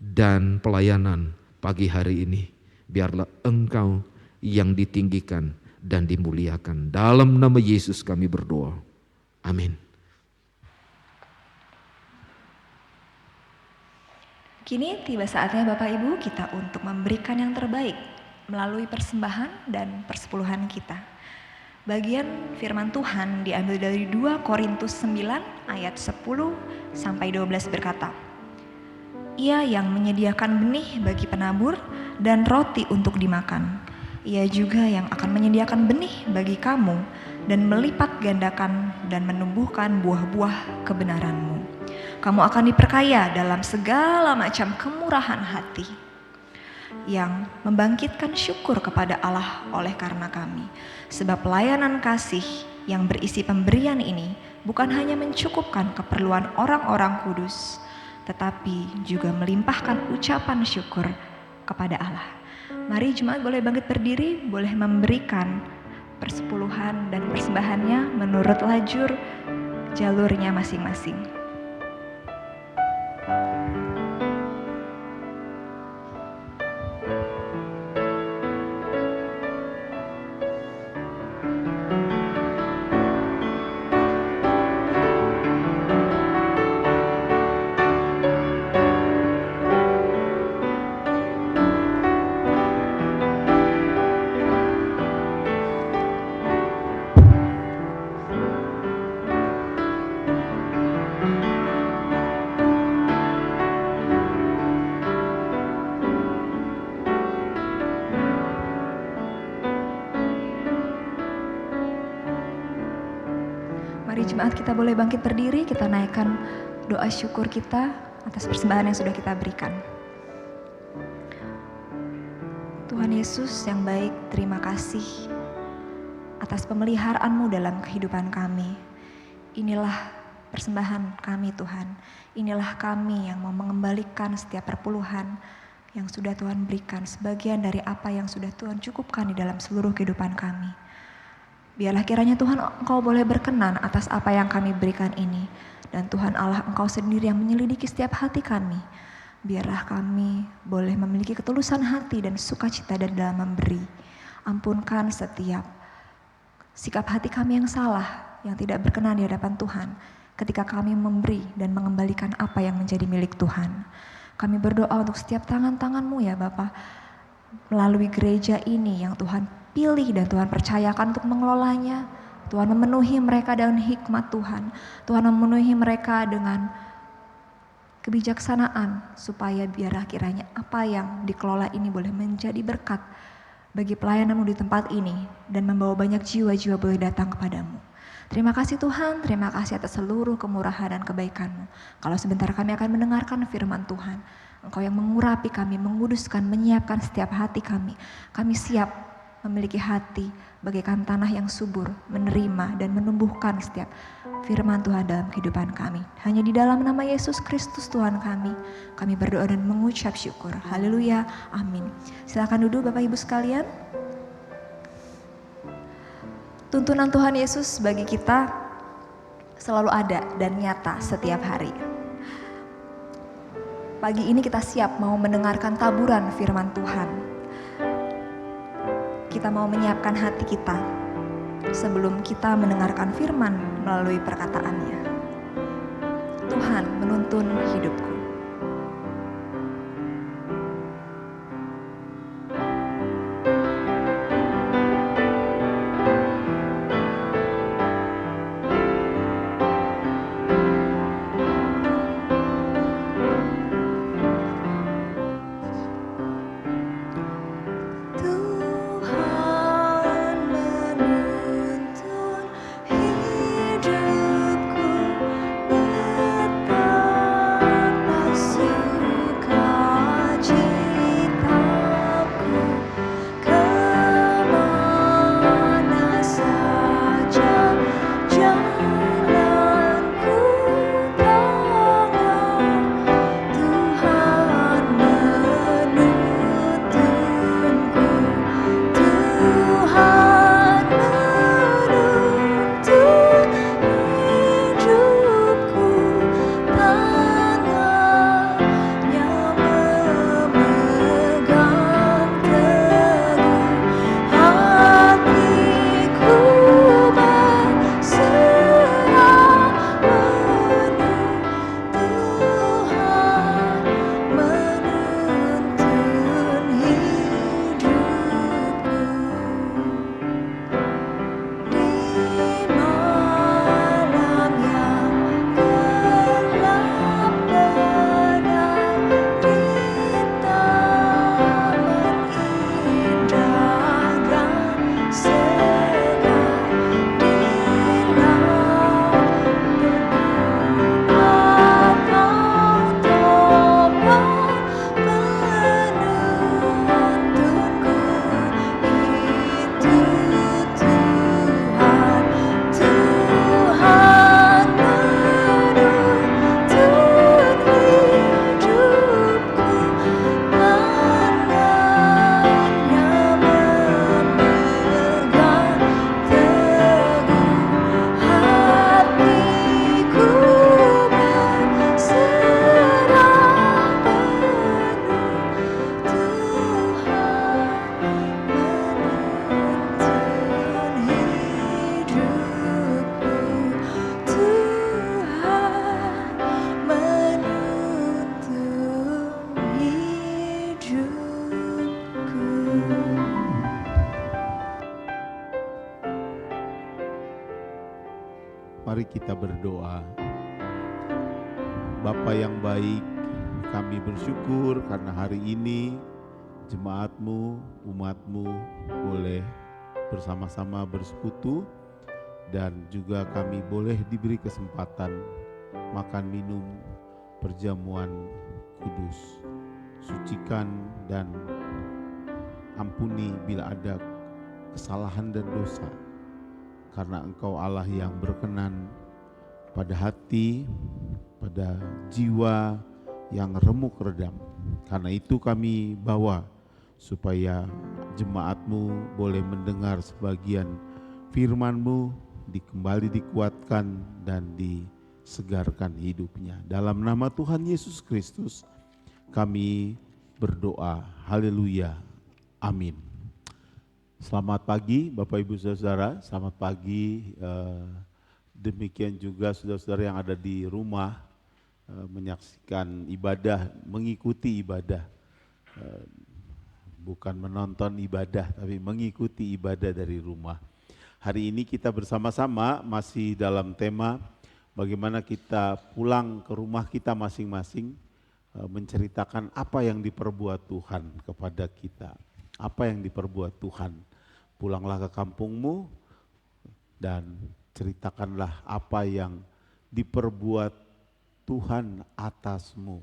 dan pelayanan pagi hari ini biarlah Engkau yang ditinggikan dan dimuliakan. Dalam nama Yesus kami berdoa. Amin.
Kini tiba saatnya Bapak Ibu kita untuk memberikan yang terbaik melalui persembahan dan persepuluhan kita. Bagian firman Tuhan diambil dari 2 Korintus 9 ayat 10 sampai 12 berkata, Ia yang menyediakan benih bagi penabur dan roti untuk dimakan. Ia juga yang akan menyediakan benih bagi kamu dan melipat gandakan dan menumbuhkan buah-buah kebenaranmu. Kamu akan diperkaya dalam segala macam kemurahan hati, yang membangkitkan syukur kepada Allah oleh karena kami. Sebab pelayanan kasih yang berisi pemberian ini bukan hanya mencukupkan keperluan orang-orang kudus, tetapi juga melimpahkan ucapan syukur kepada Allah. Mari jemaat boleh bangkit berdiri, boleh memberikan persepuluhan dan persembahannya menurut lajur jalurnya masing-masing. Mari jemaat kita boleh bangkit berdiri, kita naikkan doa syukur kita atas persembahan yang sudah kita berikan. Tuhan Yesus yang baik, terima kasih atas pemeliharaan-Mu dalam kehidupan kami. Inilah persembahan kami Tuhan. Inilah kami yang mau mengembalikan setiap perpuluhan yang sudah Tuhan berikan, sebagian dari apa yang sudah Tuhan cukupkan di dalam seluruh kehidupan kami. Biarlah kiranya Tuhan Engkau boleh berkenan atas apa yang kami berikan ini. Dan Tuhan Allah Engkau sendiri yang menyelidiki setiap hati kami. Biarlah kami boleh memiliki ketulusan hati dan sukacita dalam memberi. Ampunkan setiap sikap hati kami yang salah, yang tidak berkenan di hadapan Tuhan ketika kami memberi dan mengembalikan apa yang menjadi milik Tuhan. Kami berdoa untuk setiap tangan-tangan-Mu ya Bapa, melalui gereja ini yang Tuhan pilih dan Tuhan percayakan untuk mengelolanya. Tuhan memenuhi mereka dengan hikmat Tuhan. Tuhan memenuhi mereka dengan kebijaksanaan, supaya biarlah kiranya apa yang dikelola ini boleh menjadi berkat bagi pelayanan-Mu di tempat ini dan membawa banyak jiwa-jiwa boleh datang kepadamu. Terima kasih Tuhan, terima kasih atas seluruh kemurahan dan kebaikan-Mu. Kalau sebentar kami akan mendengarkan firman Tuhan, Engkau yang mengurapi kami, menguduskan, menyiapkan setiap hati kami. Kami siap memiliki hati bagaikan tanah yang subur, menerima dan menumbuhkan setiap firman Tuhan dalam kehidupan kami. Hanya di dalam nama Yesus Kristus Tuhan kami berdoa dan mengucap syukur. Haleluya, amin. Silakan duduk Bapak Ibu sekalian. Tuntunan Tuhan Yesus bagi kita selalu ada dan nyata setiap hari. Pagi ini kita siap mau mendengarkan taburan firman Tuhan. Kita mau menyiapkan hati kita sebelum kita mendengarkan firman melalui perkataannya. Tuhan menuntun hidupku.
Mari kita berdoa. Bapa yang baik, kami bersyukur karena hari ini jemaat-Mu, umat-Mu boleh bersama-sama bersekutu dan juga kami boleh diberi kesempatan makan minum perjamuan kudus. Sucikan dan ampuni bila ada kesalahan dan dosa. Karena Engkau Allah yang berkenan pada hati, pada jiwa yang remuk redam. Karena itu kami bawa supaya jemaat-Mu boleh mendengar sebagian firman-Mu, kembali dikuatkan dan disegarkan hidupnya. Dalam nama Tuhan Yesus Kristus kami berdoa. Haleluya. Amin. Selamat pagi Bapak Ibu Saudara, selamat pagi. Demikian juga saudara-saudara yang ada di rumah menyaksikan ibadah, mengikuti ibadah. Bukan menonton ibadah, tapi mengikuti ibadah dari rumah. Hari ini kita bersama-sama masih dalam tema bagaimana kita pulang ke rumah kita masing-masing, menceritakan apa yang diperbuat Tuhan kepada kita. Apa yang diperbuat Tuhan. Pulanglah ke kampungmu dan ceritakanlah apa yang diperbuat Tuhan atasmu.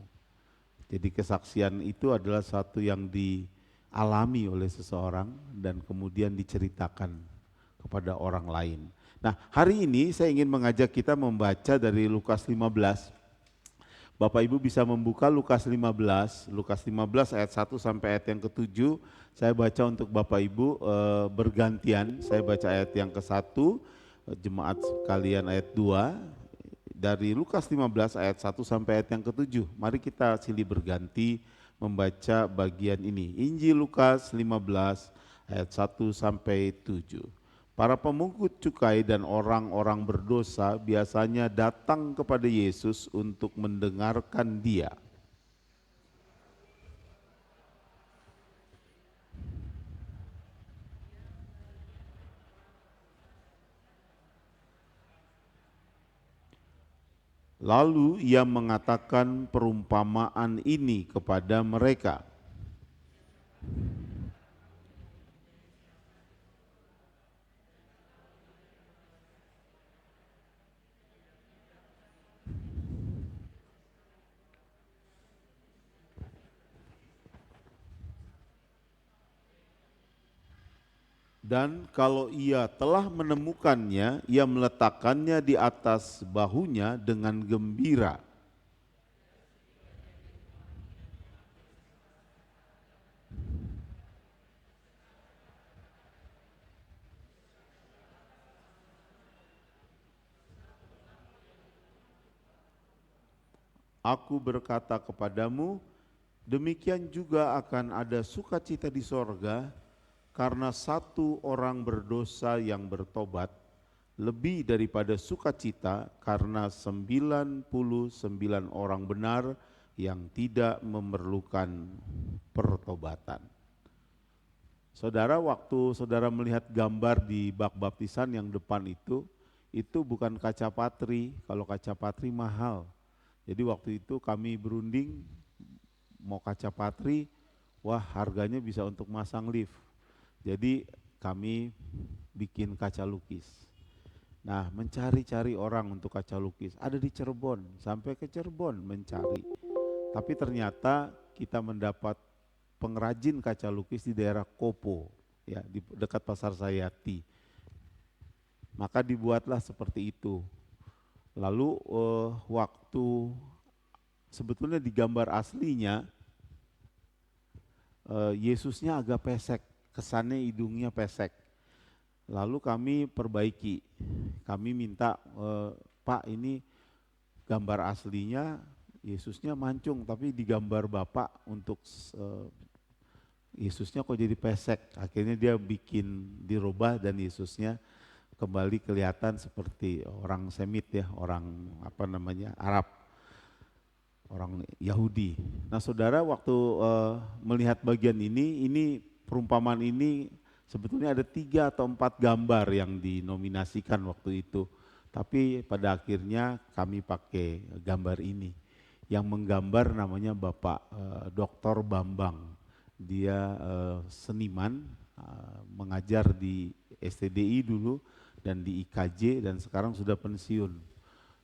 Jadi kesaksian itu adalah satu yang dialami oleh seseorang dan kemudian diceritakan kepada orang lain. Nah, hari ini saya ingin mengajak kita membaca dari Lukas 15. Bapak Ibu bisa membuka Lukas 15 ayat 1 sampai ayat yang ke-7. Saya baca untuk Bapak Ibu bergantian, saya baca ayat yang ke-1, jemaat sekalian ayat 2, dari Lukas 15 ayat 1 sampai ayat yang ke-7. Mari kita silih berganti membaca bagian ini. Injil Lukas 15 ayat 1 sampai 7. Para pemungut cukai dan orang-orang berdosa biasanya datang kepada Yesus untuk mendengarkan Dia. Lalu Ia mengatakan perumpamaan ini kepada mereka. Dan kalau ia telah menemukannya, ia meletakkannya di atas bahunya dengan gembira. Aku berkata kepadamu, demikian juga akan ada sukacita di sorga, karena satu orang berdosa yang bertobat, lebih daripada sukacita karena 99 orang benar yang tidak memerlukan pertobatan. Saudara, waktu saudara melihat gambar di bak baptisan yang depan itu bukan kaca patri. Kalau kaca patri mahal. Jadi waktu itu kami berunding mau kaca patri, wah harganya bisa untuk masang lift. Jadi kami bikin kaca lukis. Nah, mencari-cari orang untuk kaca lukis. Ada di Cirebon, sampai ke Cirebon mencari. Tapi ternyata kita mendapat pengrajin kaca lukis di daerah Kopo, ya, di dekat Pasar Sayati. Maka dibuatlah seperti itu. Lalu waktu sebetulnya di gambar aslinya Yesusnya agak pesek. Kesannya hidungnya pesek. Lalu kami perbaiki, kami minta, Pak ini gambar aslinya Yesusnya mancung, tapi di gambar Bapak untuk Yesusnya kok jadi pesek. Akhirnya dia bikin dirubah dan Yesusnya kembali kelihatan seperti orang Semit ya, orang Arab, orang Yahudi. Nah saudara, waktu melihat bagian ini perumpamaan ini sebetulnya ada 3 atau 4 gambar yang dinominasikan waktu itu. Tapi pada akhirnya kami pakai gambar ini. Yang menggambar namanya Bapak Dr. Bambang. Dia seniman, mengajar di STDI dulu dan di IKJ dan sekarang sudah pensiun.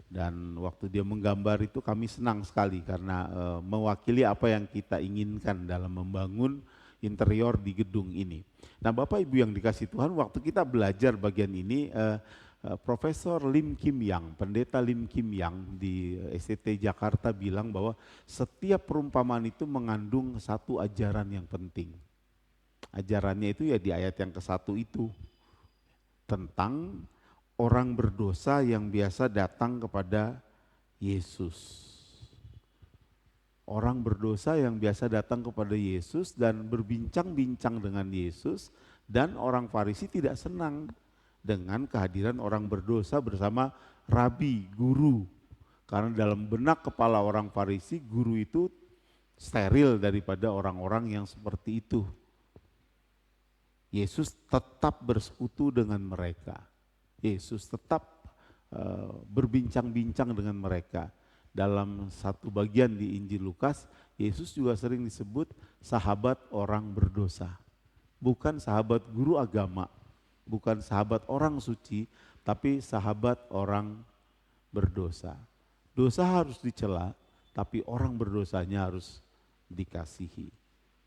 Dan waktu dia menggambar itu kami senang sekali karena mewakili apa yang kita inginkan dalam membangun interior di gedung ini. Nah Bapak Ibu yang dikasih Tuhan, waktu kita belajar bagian ini, Profesor Lim Kim Yang, pendeta Lim Kim Yang di STT Jakarta bilang bahwa setiap perumpamaan itu mengandung satu ajaran yang penting. Ajarannya itu ya di ayat yang ke-1 itu, tentang orang berdosa yang biasa datang kepada Yesus. Orang berdosa yang biasa datang kepada Yesus dan berbincang-bincang dengan Yesus, dan orang Farisi tidak senang dengan kehadiran orang berdosa bersama rabi, guru. Karena dalam benak kepala orang Farisi, guru itu steril daripada orang-orang yang seperti itu. Yesus tetap bersekutu dengan mereka. Yesus tetap berbincang-bincang dengan mereka. Dalam satu bagian di Injil Lukas, Yesus juga sering disebut sahabat orang berdosa. Bukan sahabat guru agama, bukan sahabat orang suci, tapi sahabat orang berdosa. Dosa harus dicela, tapi orang berdosanya harus dikasihi.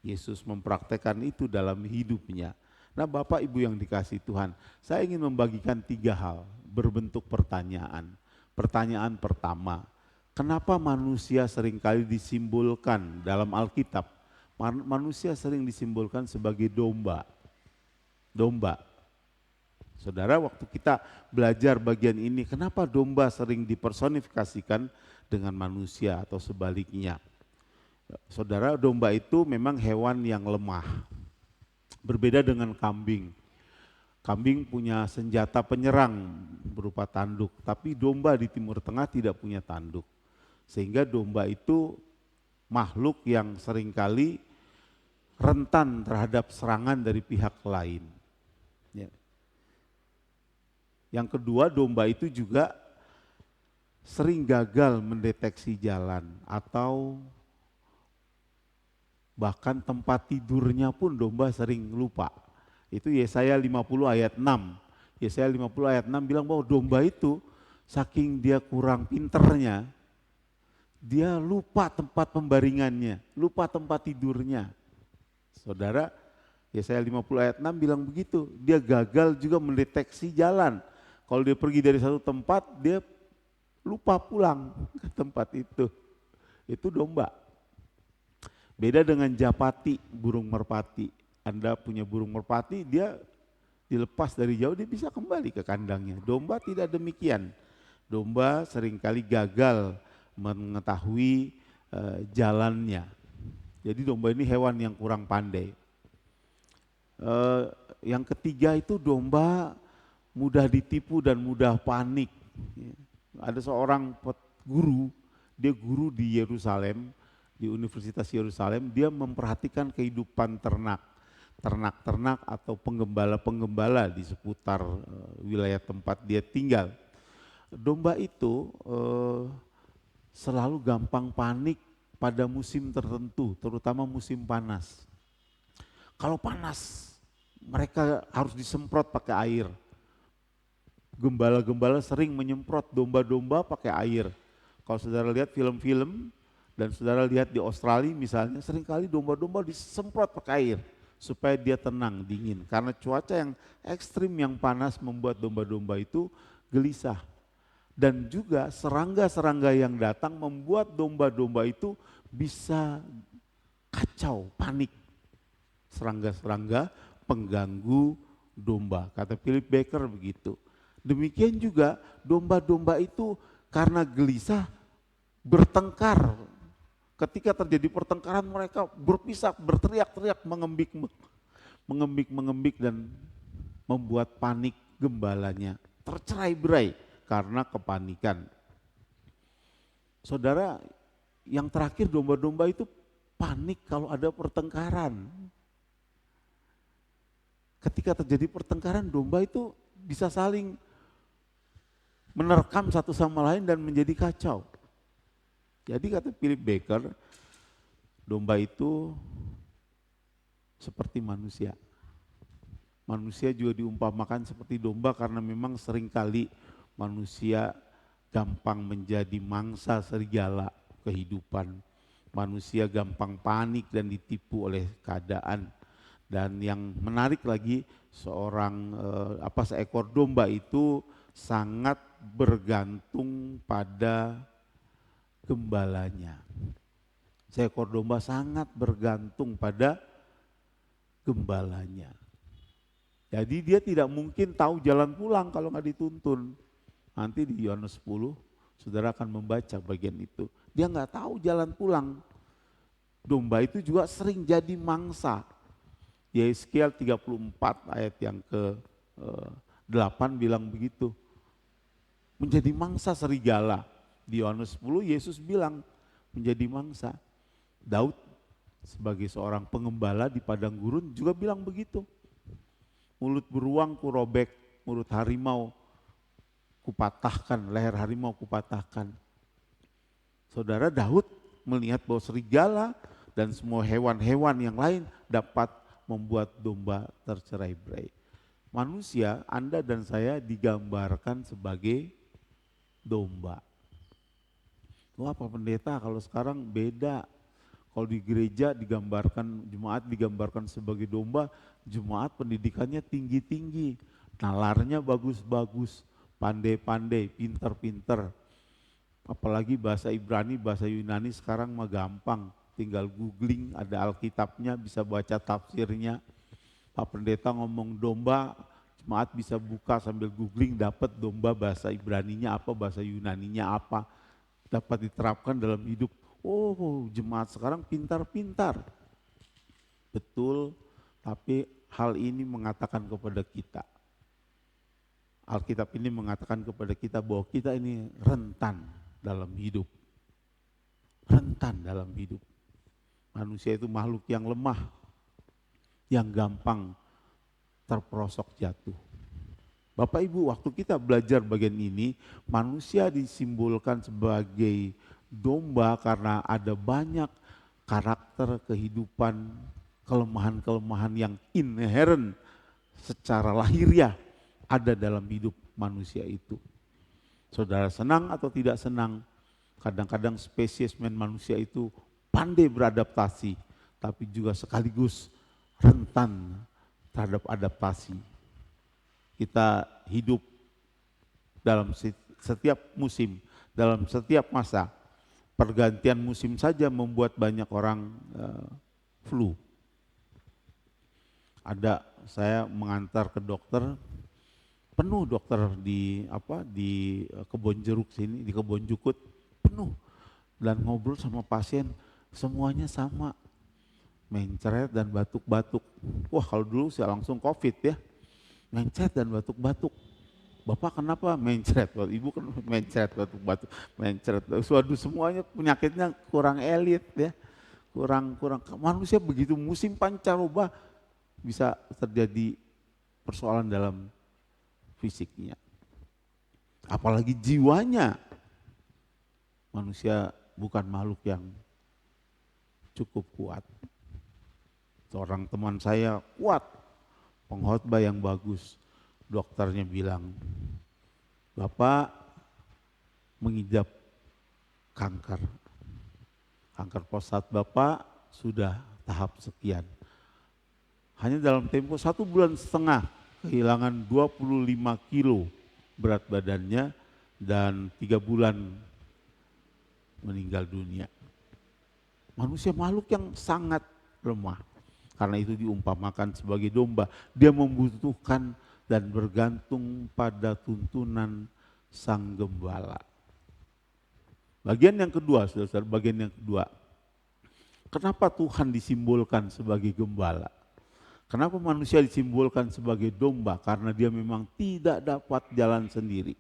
Yesus mempraktekkan itu dalam hidupnya. Nah Bapak Ibu yang dikasihi Tuhan, saya ingin membagikan 3 hal berbentuk pertanyaan. Pertanyaan pertama, kenapa manusia seringkali disimbolkan dalam Alkitab? Manusia sering disimbolkan sebagai domba. Domba. Saudara, waktu kita belajar bagian ini, kenapa domba sering dipersonifikasikan dengan manusia atau sebaliknya? Saudara, domba itu memang hewan yang lemah. Berbeda dengan kambing. Kambing punya senjata penyerang berupa tanduk, tapi domba di Timur Tengah tidak punya tanduk. Sehingga domba itu makhluk yang seringkali rentan terhadap serangan dari pihak lain. Ya. Yang kedua, domba itu juga sering gagal mendeteksi jalan atau bahkan tempat tidurnya pun domba sering lupa. Itu Yesaya 50 ayat 6. Yesaya 50 ayat 6 bilang bahwa domba itu saking dia kurang pinternya, dia lupa tempat pembaringannya, lupa tempat tidurnya. Saudara, Yesaya 50 ayat 6 bilang begitu, dia gagal juga mendeteksi jalan. Kalau dia pergi dari satu tempat, dia lupa pulang ke tempat itu. Itu domba. Beda dengan japati, burung merpati. Anda punya burung merpati, dia dilepas dari jauh, dia bisa kembali ke kandangnya. Domba tidak demikian. Domba seringkali gagal mengetahui jalannya. Jadi domba ini hewan yang kurang pandai. Yang ketiga itu domba mudah ditipu dan mudah panik. Ada seorang guru, dia guru di Yerusalem, di Universitas Yerusalem, dia memperhatikan kehidupan ternak-ternak atau penggembala-penggembala di seputar wilayah tempat dia tinggal. Domba itu selalu gampang panik pada musim tertentu, terutama musim panas. Kalau panas, mereka harus disemprot pakai air. Gembala-gembala sering menyemprot domba-domba pakai air. Kalau saudara lihat film-film, dan saudara lihat di Australia misalnya, seringkali domba-domba disemprot pakai air supaya dia tenang, dingin. Karena cuaca yang ekstrim, yang panas membuat domba-domba itu gelisah. Dan juga serangga-serangga yang datang membuat domba-domba itu bisa kacau, panik. Serangga-serangga pengganggu domba, kata Philip Baker begitu. Demikian juga domba-domba itu karena gelisah bertengkar. Ketika terjadi pertengkaran mereka berpisah, berteriak-teriak, mengembik dan membuat panik gembalanya. Tercerai-berai karena kepanikan. Saudara, yang terakhir domba-domba itu panik kalau ada pertengkaran. Ketika terjadi pertengkaran, domba itu bisa saling menerkam satu sama lain dan menjadi kacau. Jadi kata Philip Baker, domba itu seperti manusia. Manusia juga diumpamakan seperti domba karena memang seringkali manusia gampang menjadi mangsa serigala kehidupan. Manusia gampang panik dan ditipu oleh keadaan. Dan yang menarik lagi, seekor domba itu sangat bergantung pada gembalanya. Seekor domba sangat bergantung pada gembalanya. Jadi dia tidak mungkin tahu jalan pulang kalau nggak dituntun. Nanti di Yohanes 10, saudara akan membaca bagian itu. Dia nggak tahu jalan pulang. Domba itu juga sering jadi mangsa. Yeskiel 34 ayat yang ke-8 bilang begitu. Menjadi mangsa serigala. Di Yohanes 10 Yesus bilang menjadi mangsa. Daud sebagai seorang pengembala di padang gurun juga bilang begitu. Mulut beruang kurobek, mulut harimau kupatahkan, leher harimau kupatahkan. Saudara, Daud melihat bahwa serigala dan semua hewan-hewan yang lain dapat membuat domba tercerai-berai. Manusia, Anda dan saya digambarkan sebagai domba. Wah, Pak Pendeta, kalau sekarang beda. Kalau di gereja digambarkan, jemaat digambarkan sebagai domba, jemaat pendidikannya tinggi-tinggi, nalarnya bagus-bagus, pandai-pandai, pinter-pinter. Apalagi bahasa Ibrani, bahasa Yunani sekarang mah gampang, tinggal googling, ada Alkitabnya, bisa baca tafsirnya. Pak Pendeta ngomong domba, jemaat bisa buka sambil googling, dapat domba bahasa Ibraninya apa, bahasa Yunaninya apa, dapat diterapkan dalam hidup. Oh, jemaat sekarang pintar-pintar. Betul, tapi hal ini mengatakan kepada kita, Alkitab ini mengatakan kepada kita bahwa kita ini rentan dalam hidup. Rentan dalam hidup. Manusia itu makhluk yang lemah, yang gampang terperosok jatuh. Bapak Ibu, waktu kita belajar bagian ini, manusia disimbolkan sebagai domba karena ada banyak karakter kehidupan, kelemahan-kelemahan yang inherent secara lahiriah ada dalam hidup manusia itu. Saudara senang atau tidak senang, kadang-kadang spesies manusia itu pandai beradaptasi, tapi juga sekaligus rentan terhadap adaptasi. Kita hidup dalam setiap musim, dalam setiap masa. Pergantian musim saja membuat banyak orang flu. Saya mengantar ke dokter, penuh dokter di Kebon Jeruk sini, di Kebon Jukut, penuh. Dan ngobrol sama pasien, semuanya sama, mencret dan batuk-batuk. Wah, kalau dulu saya langsung COVID ya, mencret dan batuk-batuk. Bapak kenapa mencret? Ibu kan mencret, batuk-batuk, mencret. Waduh, semuanya penyakitnya kurang elit ya, kurang. Manusia begitu musim pancaroba bisa terjadi persoalan dalam fisiknya. Apalagi jiwanya. Manusia bukan makhluk yang cukup kuat. Seorang teman saya kuat, pengkhotbah yang bagus. Dokternya bilang, Bapak mengidap kanker. Kanker prostat Bapak sudah tahap sekian. Hanya dalam tempo 1,5 bulan kehilangan 25 kilo berat badannya dan 3 bulan meninggal dunia. Manusia makhluk yang sangat lemah. Karena itu diumpamakan sebagai domba. Dia membutuhkan dan bergantung pada tuntunan sang gembala. Bagian yang kedua, saudara, bagian yang kedua. Kenapa Tuhan disimbolkan sebagai gembala? Kenapa manusia disimbolkan sebagai domba? Karena dia memang tidak dapat jalan sendiri.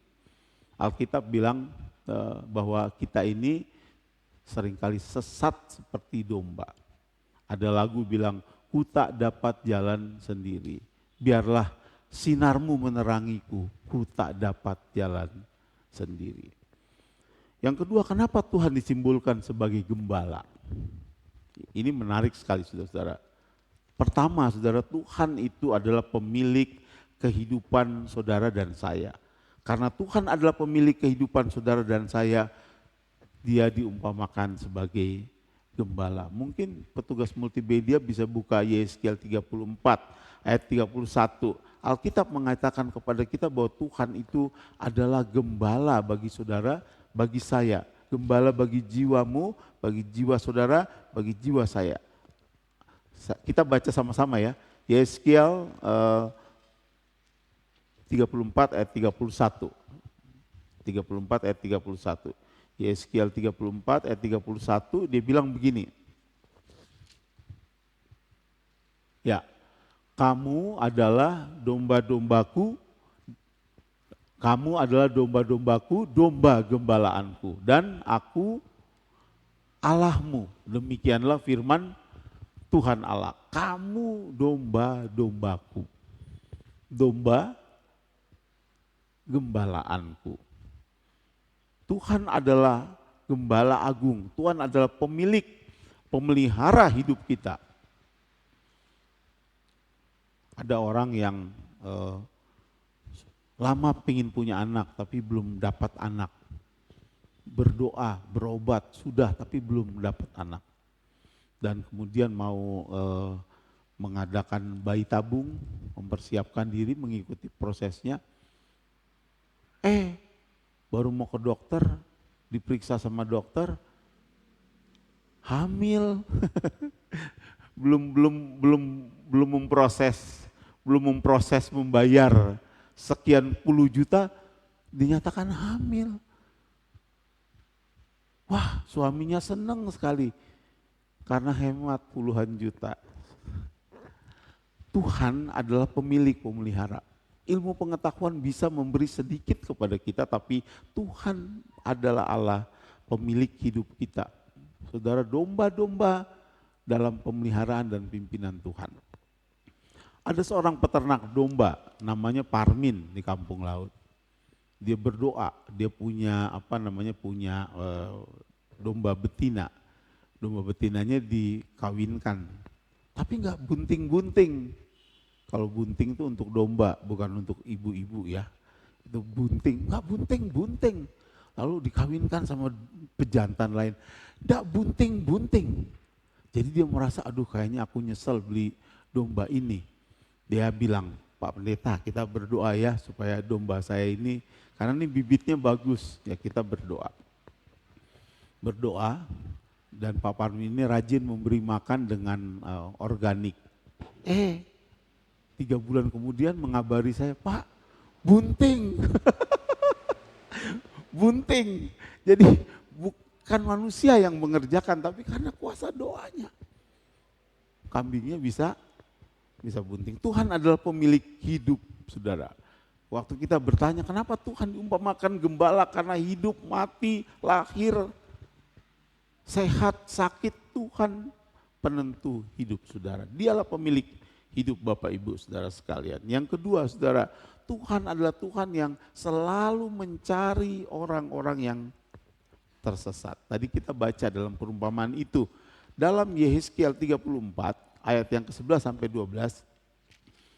Alkitab bilang bahwa kita ini seringkali sesat seperti domba. Ada lagu bilang, ku tak dapat jalan sendiri. Biarlah sinarmu menerangiku, ku tak dapat jalan sendiri. Yang kedua, kenapa Tuhan disimbolkan sebagai gembala? Ini menarik sekali, saudara-saudara. Pertama, saudara, Tuhan itu adalah pemilik kehidupan saudara dan saya. Karena Tuhan adalah pemilik kehidupan saudara dan saya, Dia diumpamakan sebagai gembala. Mungkin petugas multimedia bisa buka Yesaya 34 ayat 31. Alkitab mengatakan kepada kita bahwa Tuhan itu adalah gembala bagi saudara, bagi saya. Gembala bagi jiwamu, bagi jiwa saudara, bagi jiwa saya. Kita baca sama-sama ya. Yesaya 34 ayat 31. 34 ayat 31. Yesaya 34 ayat 31 dia bilang begini. Ya, kamu adalah domba-dombaku, kamu adalah domba-dombaku, domba gembalaanku, dan aku Allahmu. Demikianlah firman Tuhan Allah. Kamu domba-dombaku, domba gembalaanku. Tuhan adalah gembala agung, Tuhan adalah pemilik, pemelihara hidup kita. Ada orang yang lama pengen punya anak tapi belum dapat anak. Berdoa, berobat, sudah tapi belum dapat anak. Dan kemudian mau mengadakan bayi tabung, mempersiapkan diri mengikuti prosesnya. Baru mau ke dokter, diperiksa sama dokter, hamil. belum memproses membayar sekian puluh juta, dinyatakan hamil. Wah, suaminya senang sekali karena hemat puluhan juta. Tuhan adalah pemilik, pemelihara. Ilmu pengetahuan bisa memberi sedikit kepada kita, tapi Tuhan adalah Allah pemilik hidup kita. Saudara, domba-domba dalam pemeliharaan dan pimpinan Tuhan. Ada seorang peternak domba namanya Parmin di Kampung Laut. Dia berdoa, dia punya punya domba betina. Domba betinanya dikawinkan, tapi nggak bunting-bunting. Kalau bunting itu untuk domba, bukan untuk ibu-ibu ya. Itu bunting, nggak bunting-bunting. Lalu dikawinkan sama pejantan lain, nggak bunting-bunting. Jadi dia merasa, aduh kayaknya aku nyesel beli domba ini. Dia bilang, Pak Pendeta, kita berdoa ya supaya domba saya ini, karena ini bibitnya bagus, ya kita berdoa. Berdoa, dan Pak Parmin ini rajin memberi makan dengan organik. 3 bulan kemudian mengabari saya, Pak, bunting. Bunting. Jadi bukan manusia yang mengerjakan, tapi karena kuasa doanya. Kambingnya bisa bunting. Tuhan adalah pemilik hidup, saudara. Waktu kita bertanya, kenapa Tuhan diumpamakan gembala? Karena hidup, mati, lahir, sehat, sakit, Tuhan penentu hidup saudara. Dialah pemilik hidup Bapak Ibu saudara sekalian. Yang kedua saudara, Tuhan adalah Tuhan yang selalu mencari orang-orang yang tersesat. Tadi kita baca dalam perumpamaan itu. Dalam Yehezkiel 34 ayat yang ke-11 sampai 12.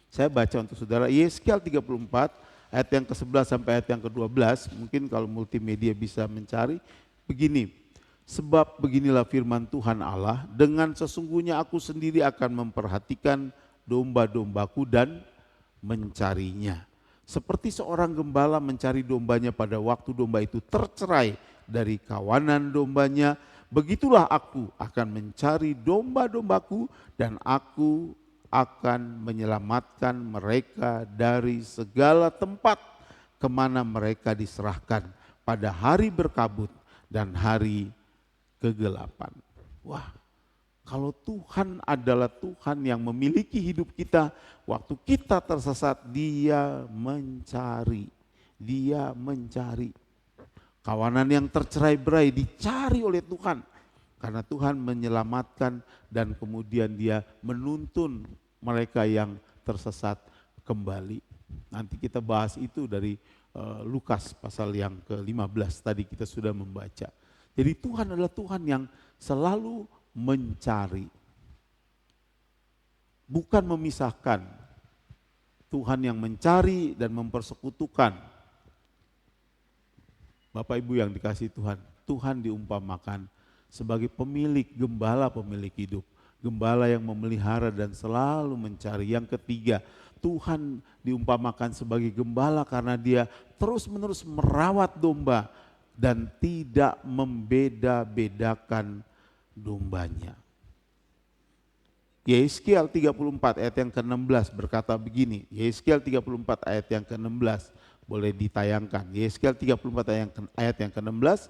Saya baca untuk saudara Yehezkiel 34 ayat yang ke-11 sampai ayat yang ke-12. Mungkin kalau multimedia bisa mencari. Begini, sebab beginilah firman Tuhan Allah, dengan sesungguhnya aku sendiri akan memperhatikan domba-dombaku dan mencarinya. Seperti seorang gembala mencari dombanya pada waktu domba itu tercerai dari kawanan dombanya, begitulah aku akan mencari domba-dombaku dan aku akan menyelamatkan mereka dari segala tempat kemana mereka diserahkan pada hari berkabut dan hari kegelapan. Wah, kalau Tuhan adalah Tuhan yang memiliki hidup kita, waktu kita tersesat, Dia mencari. Dia mencari. Kawanan yang tercerai-berai dicari oleh Tuhan. Karena Tuhan menyelamatkan dan kemudian Dia menuntun mereka yang tersesat kembali. Nanti kita bahas itu dari Lukas pasal yang ke-15 tadi kita sudah membaca. Jadi Tuhan adalah Tuhan yang selalu mencari, bukan memisahkan. Tuhan yang mencari dan mempersekutukan. Bapak Ibu yang dikasihi Tuhan, Tuhan diumpamakan sebagai pemilik, gembala pemilik hidup. Gembala yang memelihara dan selalu mencari. Yang ketiga, Tuhan diumpamakan sebagai gembala karena dia terus-menerus merawat domba dan tidak membeda-bedakan dombanya. Yehezkiel 34 ayat yang ke-16 berkata begini, Yehezkiel 34 ayat yang ke-16 boleh ditayangkan. Yehezkiel 34 ayat yang ke-16,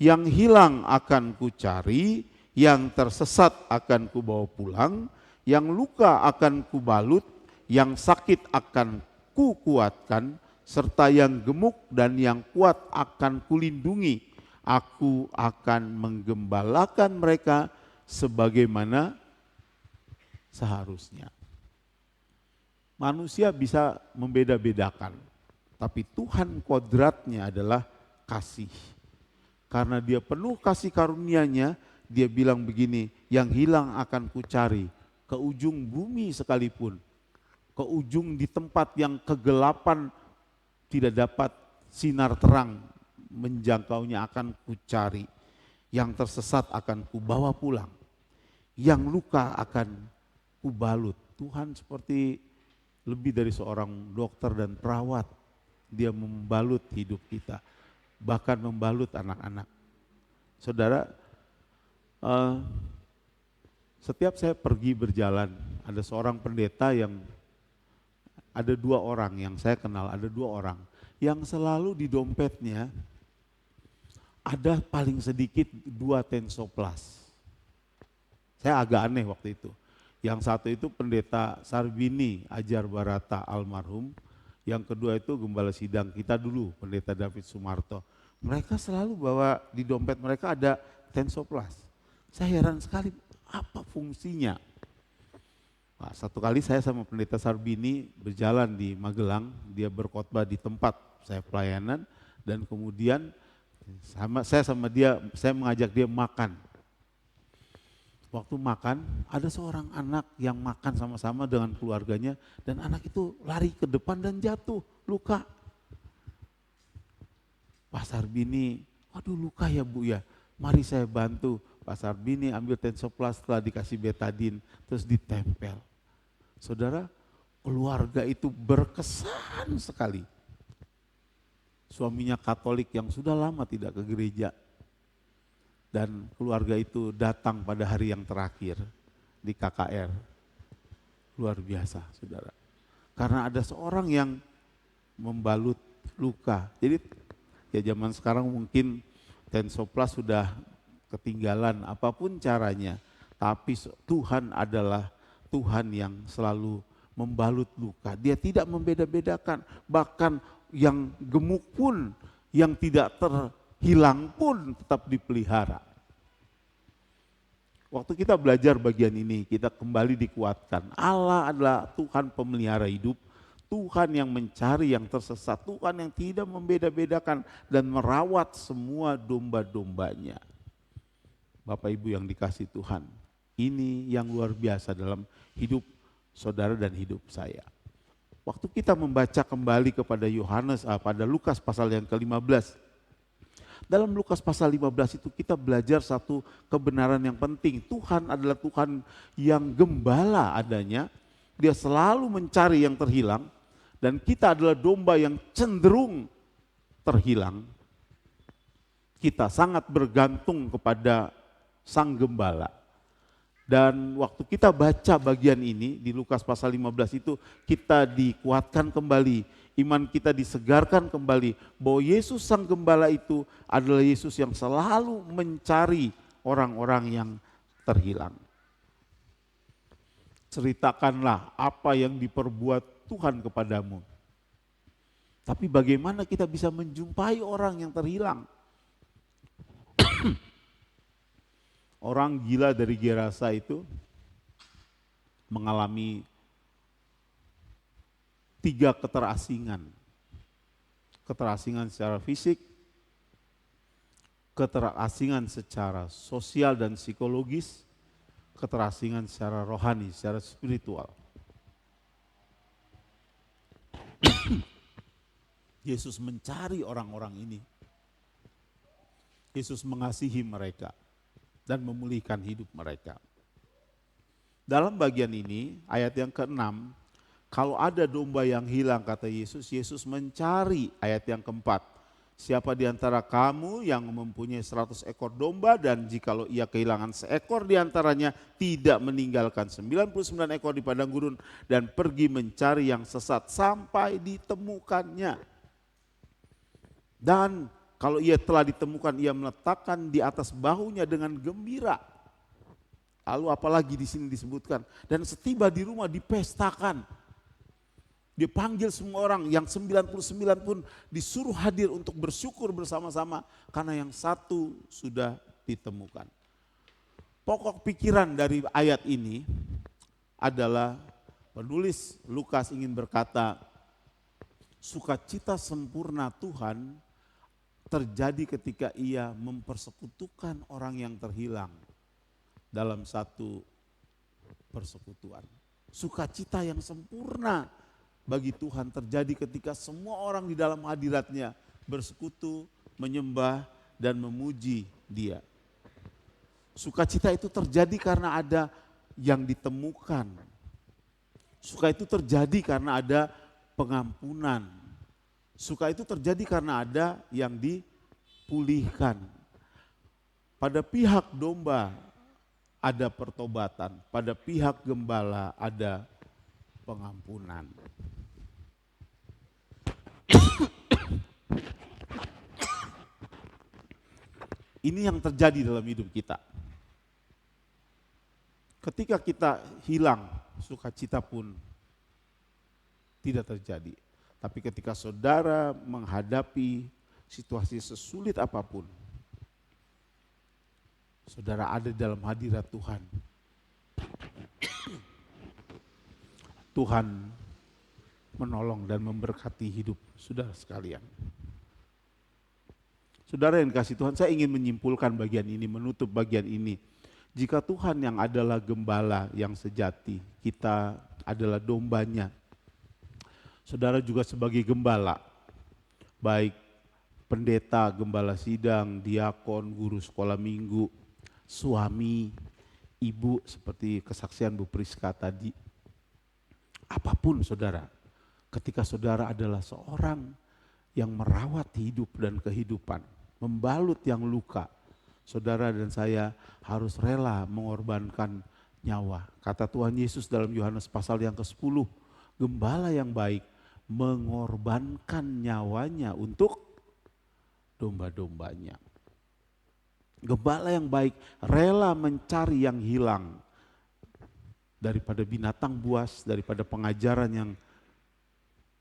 yang hilang akan kucari, yang tersesat akan kubawa pulang, yang luka akan kubalut, yang sakit akan kukuatkan, serta yang gemuk dan yang kuat akan kulindungi. Aku akan menggembalakan mereka sebagaimana seharusnya. Manusia bisa membeda-bedakan, tapi Tuhan kodratnya adalah kasih. Karena dia penuh kasih karunia-Nya, dia bilang begini, yang hilang akan kucari, ke ujung bumi sekalipun, ke ujung di tempat yang kegelapan tidak dapat sinar terang menjangkaunya akan kucari, yang tersesat akan kubawa pulang, yang luka akan kubalut. Tuhan seperti lebih dari seorang dokter dan perawat. Dia membalut hidup kita, bahkan membalut anak-anak. Saudara, setiap saya pergi berjalan, ada seorang pendeta yang, ada 2 orang yang saya kenal, ada 2 orang yang selalu di dompetnya ada paling sedikit 2 tensoplas. Saya agak aneh waktu itu. Yang satu itu pendeta Sarbini Ajar Barata almarhum, yang kedua itu gembala sidang kita dulu, pendeta David Sumarto. Mereka selalu bawa di dompet mereka ada tensoplas. Saya heran sekali, apa fungsinya? Nah, satu kali saya sama pendeta Sarbini berjalan di Magelang, dia berkhotbah di tempat saya pelayanan, dan kemudian saya mengajak dia makan. Waktu makan, ada seorang anak yang makan sama-sama dengan keluarganya, dan anak itu lari ke depan dan jatuh, luka. Pak Sarbini, aduh luka ya Bu ya, mari saya bantu. Pak Sarbini ambil tensoplas, setelah dikasih betadin, terus ditempel. Saudara, keluarga itu berkesan sekali. Suaminya Katolik yang sudah lama tidak ke gereja. Dan keluarga itu datang pada hari yang terakhir di KKR. Luar biasa, saudara. Karena ada seorang yang membalut luka. Jadi ya zaman sekarang mungkin tensoplas sudah ketinggalan apapun caranya. Tapi Tuhan adalah Tuhan yang selalu membalut luka. Dia tidak membeda-bedakan. Bahkan yang gemuk pun, yang tidak terhilang pun tetap dipelihara. Waktu kita belajar bagian ini, kita kembali dikuatkan. Allah adalah Tuhan pemelihara hidup, Tuhan yang mencari yang tersesat, Tuhan yang tidak membeda-bedakan dan merawat semua domba-dombanya. Bapak Ibu yang dikasih Tuhan, ini yang luar biasa dalam hidup saudara dan hidup saya. Waktu kita membaca kembali kepada pada Lukas pasal yang ke-15, dalam Lukas pasal 15 itu kita belajar satu kebenaran yang penting. Tuhan adalah Tuhan yang gembala adanya. Dia selalu mencari yang terhilang. Dan kita adalah domba yang cenderung terhilang. Kita sangat bergantung kepada Sang Gembala. Dan waktu kita baca bagian ini di Lukas pasal 15 itu, kita dikuatkan kembali. Iman kita disegarkan kembali bahwa Yesus Sang Gembala itu adalah Yesus yang selalu mencari orang-orang yang terhilang. Ceritakanlah apa yang diperbuat Tuhan kepadamu. Tapi bagaimana kita bisa menjumpai orang yang terhilang? Orang gila dari Gerasa itu mengalami 3 keterasingan. Keterasingan secara fisik, keterasingan secara sosial dan psikologis, keterasingan secara rohani, secara spiritual. Yesus mencari orang-orang ini. Yesus mengasihi mereka. dan memulihkan hidup mereka. Dalam bagian ini, ayat yang ke-6, kalau ada domba yang hilang, kata Yesus, Yesus mencari, ayat yang ke-4, siapa di antara kamu yang mempunyai 100 ekor domba dan jikalau ia kehilangan seekor di antaranya, tidak meninggalkan 99 ekor di padang gurun dan pergi mencari yang sesat sampai ditemukannya. Dan kalau ia telah ditemukan, ia meletakkan di atas bahunya dengan gembira. Lalu apalagi di sini disebutkan, dan setiba di rumah dipestakan. Dia panggil semua orang, yang 99 pun disuruh hadir untuk bersyukur bersama-sama karena yang satu sudah ditemukan. Pokok pikiran dari ayat ini adalah penulis Lukas ingin berkata, sukacita sempurna Tuhan terjadi ketika ia mempersekutukan orang yang terhilang dalam satu persekutuan. Sukacita yang sempurna bagi Tuhan terjadi ketika semua orang di dalam hadiratnya bersekutu, menyembah, dan memuji Dia. Sukacita itu terjadi karena ada yang ditemukan. Suka itu terjadi karena ada pengampunan. Suka itu terjadi karena ada yang dipulihkan. Pada pihak domba ada pertobatan, pada pihak gembala ada pengampunan. Ini yang terjadi dalam hidup kita. Ketika kita hilang, sukacita pun tidak terjadi. Tapi ketika saudara menghadapi situasi sesulit apapun, saudara ada dalam hadirat Tuhan. Tuhan menolong dan memberkati hidup saudara sekalian. Saudara yang dikasihi Tuhan, saya ingin menyimpulkan bagian ini, menutup bagian ini. Jika Tuhan yang adalah gembala yang sejati, kita adalah dombanya. Saudara juga sebagai gembala, baik pendeta, gembala sidang, diakon, guru sekolah minggu, suami, ibu seperti kesaksian Bu Priska tadi. Apapun saudara, ketika saudara adalah seorang yang merawat hidup dan kehidupan, membalut yang luka, saudara dan saya harus rela mengorbankan nyawa. Kata Tuhan Yesus dalam Yohanes pasal yang ke-10, gembala yang baik mengorbankan nyawanya untuk domba-dombanya. Gembala yang baik rela mencari yang hilang daripada binatang buas, daripada pengajaran yang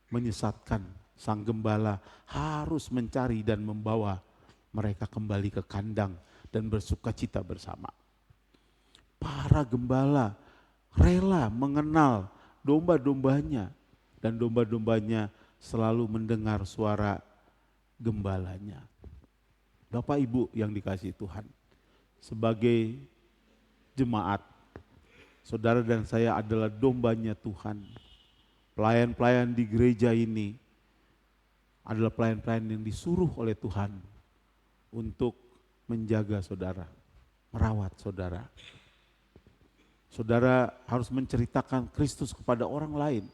menyesatkan. Sang gembala harus mencari dan membawa mereka kembali ke kandang dan bersukacita bersama. Para gembala rela mengenal domba-dombanya dan domba-dombanya selalu mendengar suara gembalanya. Bapak Ibu yang dikasihi Tuhan, sebagai jemaat, saudara dan saya adalah dombanya Tuhan. Pelayan-pelayan di gereja ini adalah pelayan-pelayan yang disuruh oleh Tuhan untuk menjaga saudara, merawat saudara. Saudara harus menceritakan Kristus kepada orang lain.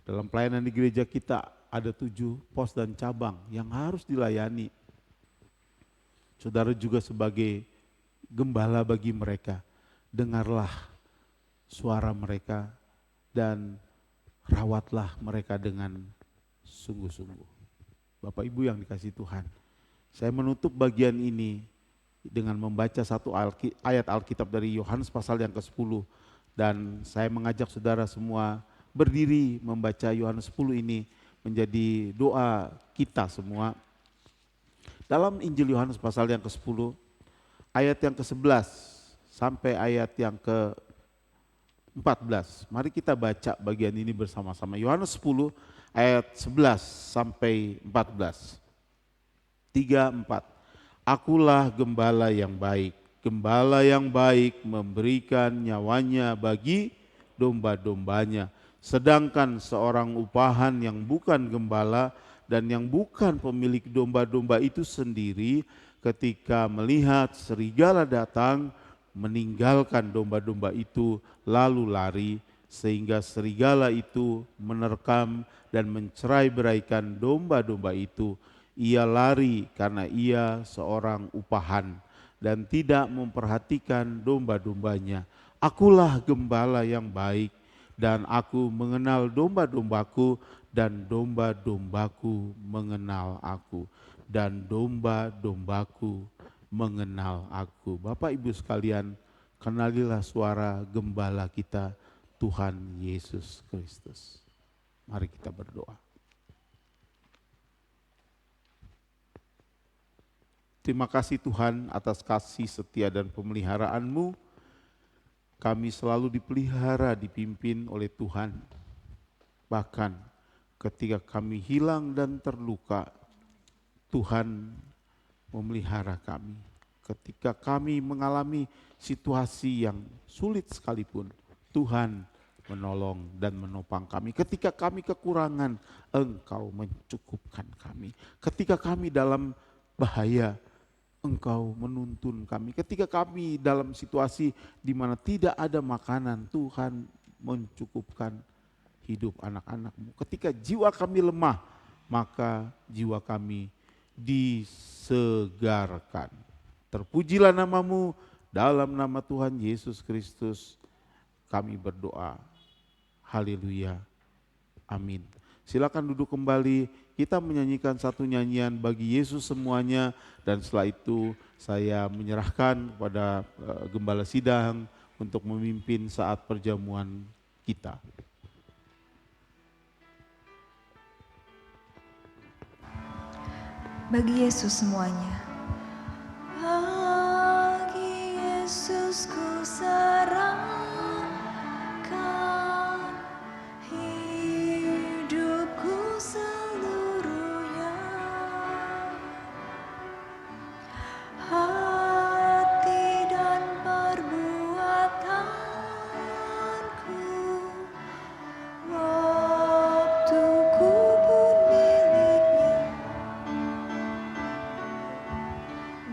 Dalam pelayanan di gereja kita ada 7 pos dan cabang yang harus dilayani. Saudara juga sebagai gembala bagi mereka, dengarlah suara mereka dan rawatlah mereka dengan sungguh-sungguh. Bapak Ibu yang dikasihi Tuhan, saya menutup bagian ini dengan membaca satu ayat Alkitab dari Yohanes pasal yang ke-10, dan saya mengajak saudara semua berdiri membaca Yohanes 10 ini menjadi doa kita semua. Dalam Injil Yohanes pasal yang ke-10, ayat yang ke-11 sampai ayat yang ke-14. Mari kita baca bagian ini bersama-sama. Yohanes 10 ayat 11 sampai 14. 3, 4. Akulah gembala yang baik. Gembala yang baik memberikan nyawanya bagi domba-dombanya. Sedangkan seorang upahan yang bukan gembala dan yang bukan pemilik domba-domba itu sendiri, ketika melihat serigala datang, meninggalkan domba-domba itu lalu lari, sehingga serigala itu menerkam dan mencerai-beraikan domba-domba itu. Ia lari karena ia seorang upahan dan tidak memperhatikan domba-dombanya. Akulah gembala yang baik, dan aku mengenal domba-dombaku, dan domba-dombaku mengenal aku, dan domba-dombaku mengenal aku. Bapak Ibu sekalian, kenalilah suara gembala kita, Tuhan Yesus Kristus. Mari kita berdoa. Terima kasih Tuhan atas kasih setia dan pemeliharaan-Mu. Kami selalu dipelihara, dipimpin oleh Tuhan. Bahkan ketika kami hilang dan terluka, Tuhan memelihara kami. Ketika kami mengalami situasi yang sulit sekalipun, Tuhan menolong dan menopang kami. Ketika kami kekurangan, Engkau mencukupkan kami. Ketika kami dalam bahaya, Engkau menuntun kami. Ketika kami dalam situasi di mana tidak ada makanan, Tuhan mencukupkan hidup anak-anak-Mu. Ketika jiwa kami lemah, maka jiwa kami disegarkan. Terpujilah nama-Mu, dalam nama Tuhan Yesus Kristus kami berdoa. Haleluya. Amin. Silakan duduk kembali, kita menyanyikan satu nyanyian bagi Yesus semuanya, dan setelah itu saya menyerahkan kepada Gembala Sidang untuk memimpin saat perjamuan kita.
Bagi Yesus semuanya. Bagi Yesus ku serahkan hidupku seluruhnya. Hati dan perbuatanku, waktuku pun miliknya.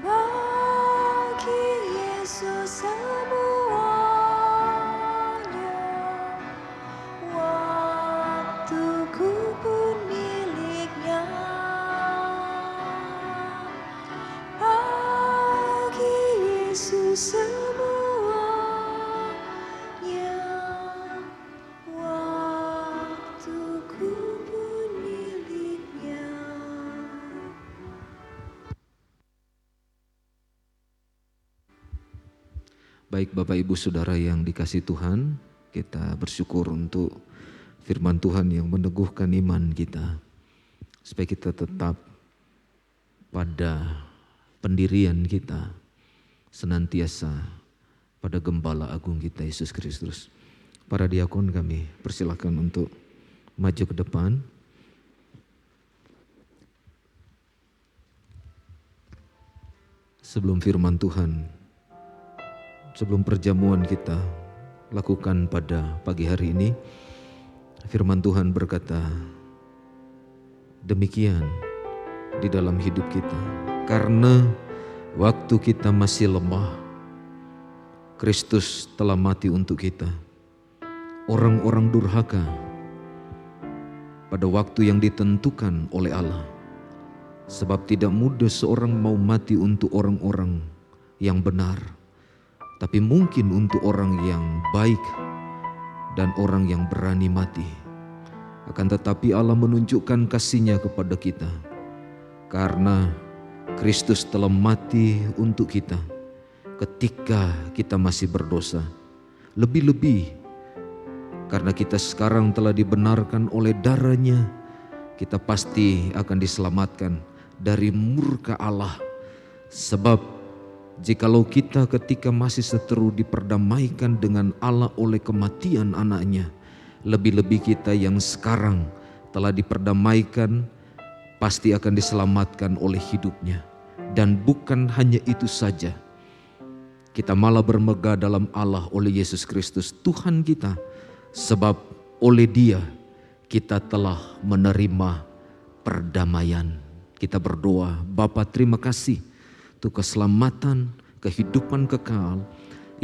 Bagi Yesus semuanya, waktuku pun miliknya. Bagi Yesus semuanya, waktuku pun miliknya.
Baik Bapak Ibu Saudara yang dikasih Tuhan, kita bersyukur untuk firman Tuhan yang meneguhkan iman kita, supaya kita tetap pada pendirian kita, senantiasa pada Gembala Agung kita Yesus Kristus. Para diakon kami persilakan untuk maju ke depan. Sebelum firman Tuhan, sebelum perjamuan kita lakukan pada pagi hari ini, firman Tuhan berkata, demikian di dalam hidup kita. Karena waktu kita masih lemah, Kristus telah mati untuk kita. Orang-orang durhaka pada waktu yang ditentukan oleh Allah. Sebab tidak mudah seorang mau mati untuk orang-orang yang benar, tapi mungkin untuk orang yang baik dan orang yang berani mati. Akan tetapi Allah menunjukkan kasih-Nya kepada kita, karena Kristus telah mati untuk kita ketika kita masih berdosa. Lebih-lebih karena kita sekarang telah dibenarkan oleh darah-Nya, kita pasti akan diselamatkan dari murka Allah. Sebab jikalau kita ketika masih seteru diperdamaikan dengan Allah oleh kematian anaknya, lebih-lebih kita yang sekarang telah diperdamaikan pasti akan diselamatkan oleh hidupnya. Dan bukan hanya itu saja, kita malah bermegah dalam Allah oleh Yesus Kristus Tuhan kita. Sebab oleh Dia kita telah menerima perdamaian. Kita berdoa, Bapa terima kasih, Untuk keselamatan, kehidupan kekal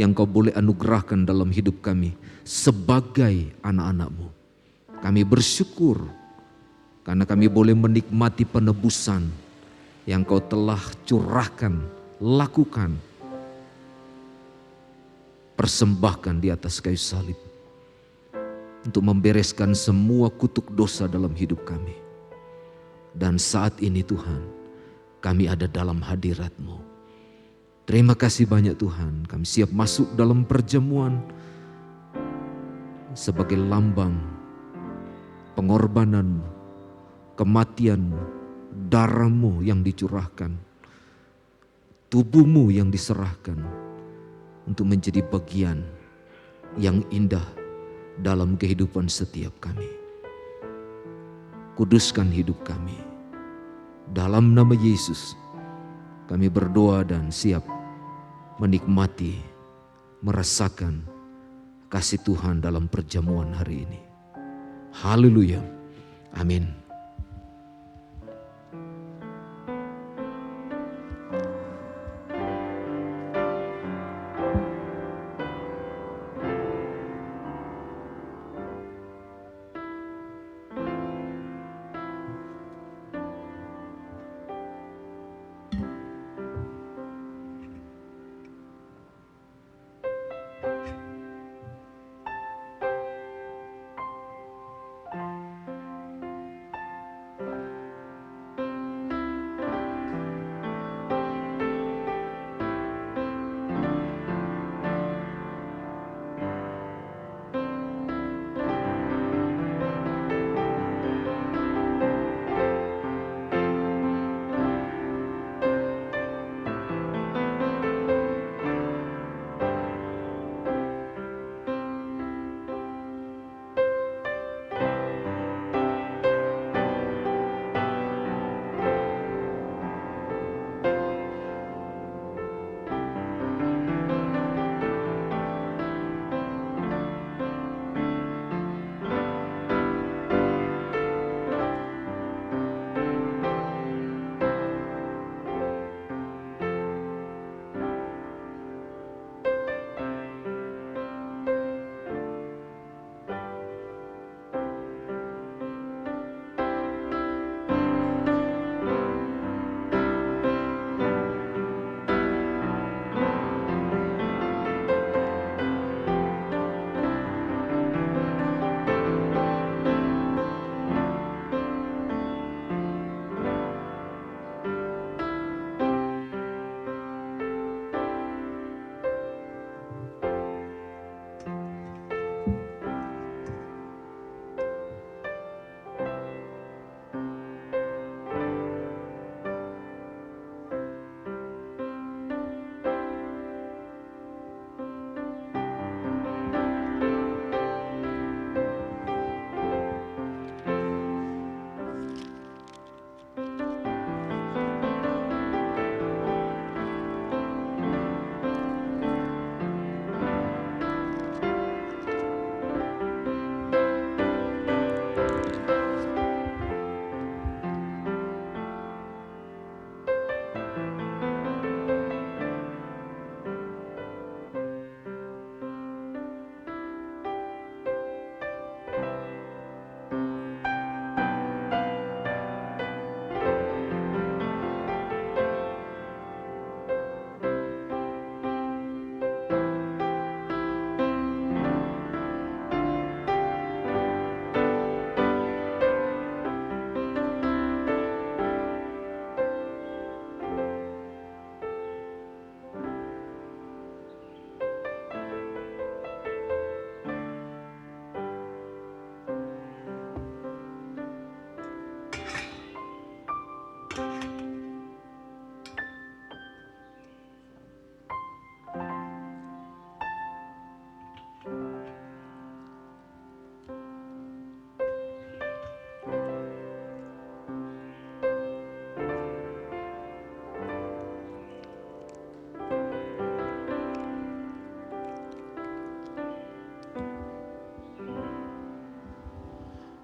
yang Kau boleh anugerahkan dalam hidup kami sebagai anak-anak-Mu. Kami bersyukur karena kami boleh menikmati penebusan yang Kau telah curahkan, lakukan, persembahkan di atas kayu salib untuk membereskan semua kutuk dosa dalam hidup kami. Dan saat ini Tuhan, kami ada dalam hadirat-Mu. Terima kasih banyak Tuhan, kami siap masuk dalam perjamuan sebagai lambang pengorbanan-Mu, kematian-Mu, darah-Mu yang dicurahkan, tubuh-Mu yang diserahkan untuk menjadi bagian yang indah dalam kehidupan setiap kami. Kuduskan hidup kami. Dalam nama Yesus kami berdoa dan siap menikmati, merasakan kasih Tuhan dalam perjamuan hari ini. Haleluya. Amin.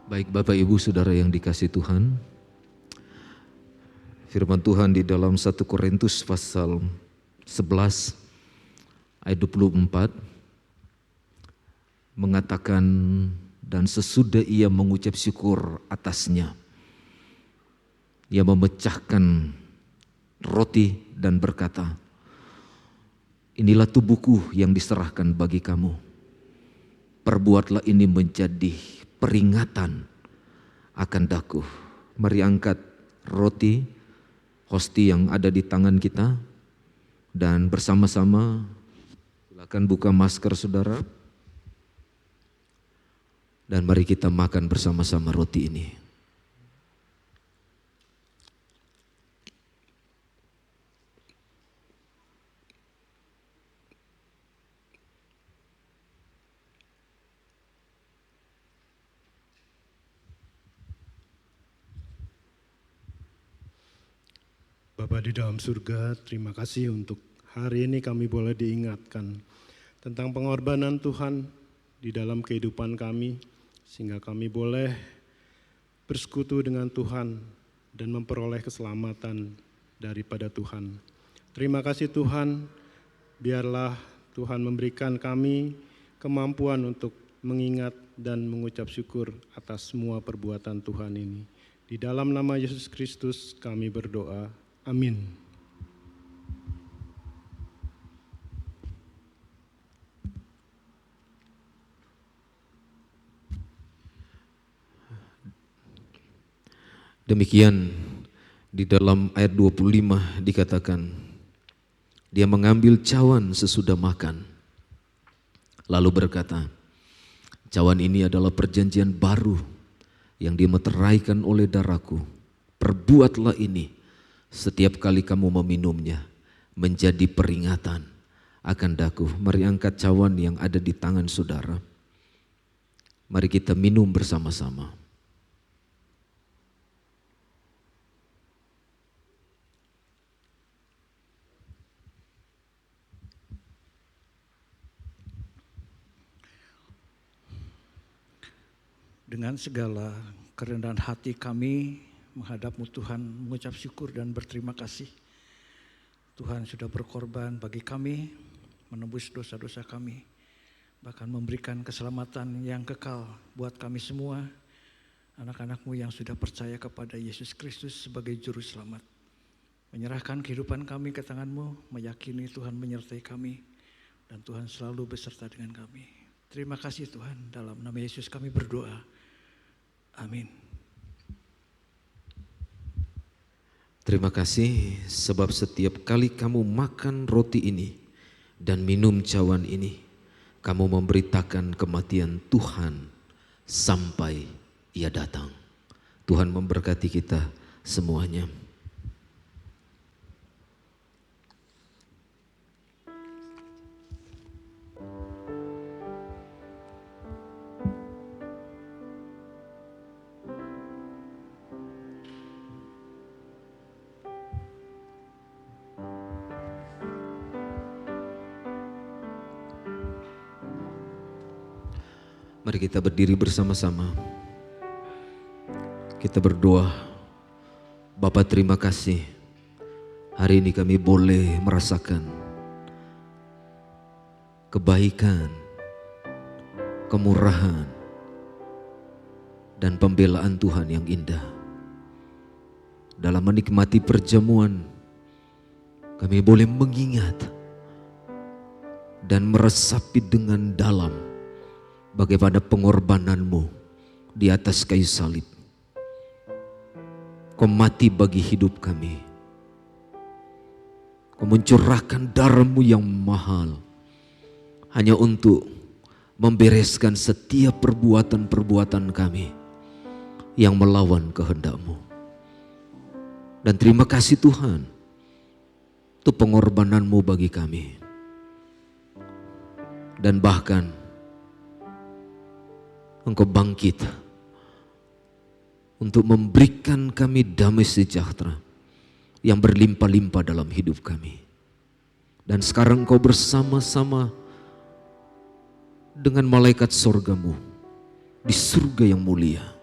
Baik Bapak Ibu Saudara yang dikasihi Tuhan, Firman Tuhan di dalam 1 Korintus pasal 11 ayat 24 mengatakan, dan sesudah ia mengucap syukur atasnya, ia memecahkan roti dan berkata, inilah tubuhku yang diserahkan bagi kamu. Perbuatlah ini menjadi peringatan akan daku. Mari angkat roti, hosti yang ada di tangan kita, dan bersama-sama silakan buka masker saudara, dan mari kita makan bersama-sama roti ini.
Bapa di dalam surga, terima kasih untuk hari ini kami boleh diingatkan tentang pengorbanan Tuhan di dalam kehidupan kami, sehingga kami boleh bersekutu dengan Tuhan dan memperoleh keselamatan daripada Tuhan. Terima kasih Tuhan, biarlah Tuhan memberikan kami kemampuan untuk mengingat dan mengucap syukur atas semua perbuatan Tuhan ini. Di dalam nama Yesus Kristus kami berdoa. Amin.
Demikian di dalam ayat 25 dikatakan, dia mengambil cawan sesudah makan, lalu berkata, cawan ini adalah perjanjian baru yang dimeteraikan oleh darahku. Perbuatlah ini setiap kali kamu meminumnya menjadi peringatan akan daku. Mari angkat cawan yang ada di tangan saudara. Mari kita minum bersama-sama.
Dengan segala kerendahan hati kami menghadap-Mu Tuhan, mengucap syukur dan berterima kasih. Tuhan sudah berkorban bagi kami, menebus dosa-dosa kami, bahkan memberikan keselamatan yang kekal buat kami semua, anak-anak-Mu yang sudah percaya kepada Yesus Kristus sebagai Juru Selamat. Menyerahkan kehidupan kami ke tangan-Mu, meyakini Tuhan menyertai kami, dan Tuhan selalu beserta dengan kami. Terima kasih Tuhan, dalam nama Yesus kami berdoa. Amin.
Terima kasih sebab setiap kali kamu makan roti ini dan minum cawan ini, kamu memberitakan kematian Tuhan sampai Ia datang. Tuhan memberkati kita semuanya. Mari kita berdiri bersama-sama. Kita berdoa. Bapa, terima kasih. Hari ini kami boleh merasakan kebaikan, kemurahan, dan pembelaan Tuhan yang indah. Dalam menikmati perjamuan, kami boleh mengingat dan meresapi dengan dalam bagaimana pengorbanan-Mu di atas kayu salib. Kau mati bagi hidup kami. Kau mencurahkan darah-Mu yang mahal hanya untuk membereskan setiap perbuatan-perbuatan kami yang melawan kehendak-Mu. Dan terima kasih Tuhan untuk pengorbanan-Mu bagi kami. Dan bahkan Engkau bangkit untuk memberikan kami damai sejahtera yang berlimpah-limpah dalam hidup kami. Dan sekarang Engkau bersama-sama dengan malaikat sorga-Mu di surga yang mulia,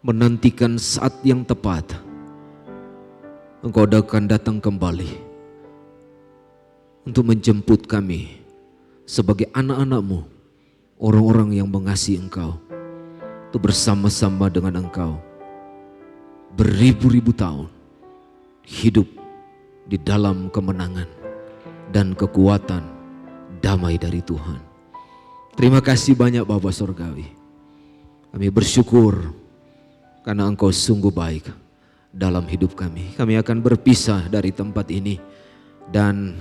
menantikan saat yang tepat Engkau akan datang kembali untuk menjemput kami sebagai anak-anak-Mu, orang-orang yang mengasihi Engkau, untuk bersama-sama dengan Engkau beribu-ribu tahun hidup di dalam kemenangan dan kekuatan damai dari Tuhan. Terima kasih banyak Bapa Surgawi. Kami bersyukur karena Engkau sungguh baik dalam hidup kami. Kami akan berpisah dari tempat ini dan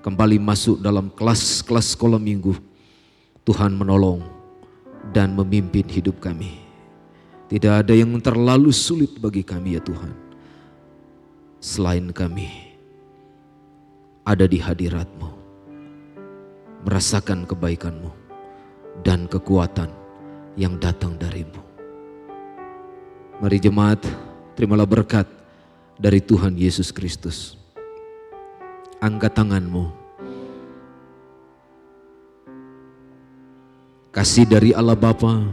kembali masuk dalam kelas-kelas sekolah minggu. Tuhan menolong dan memimpin hidup kami. Tidak ada yang terlalu sulit bagi kami ya Tuhan, selain kami ada di hadirat-Mu, merasakan kebaikan-Mu dan kekuatan yang datang dari-Mu. Mari jemaat, terimalah berkat dari Tuhan Yesus Kristus. Angkat tanganmu. Kasih dari Allah Bapa,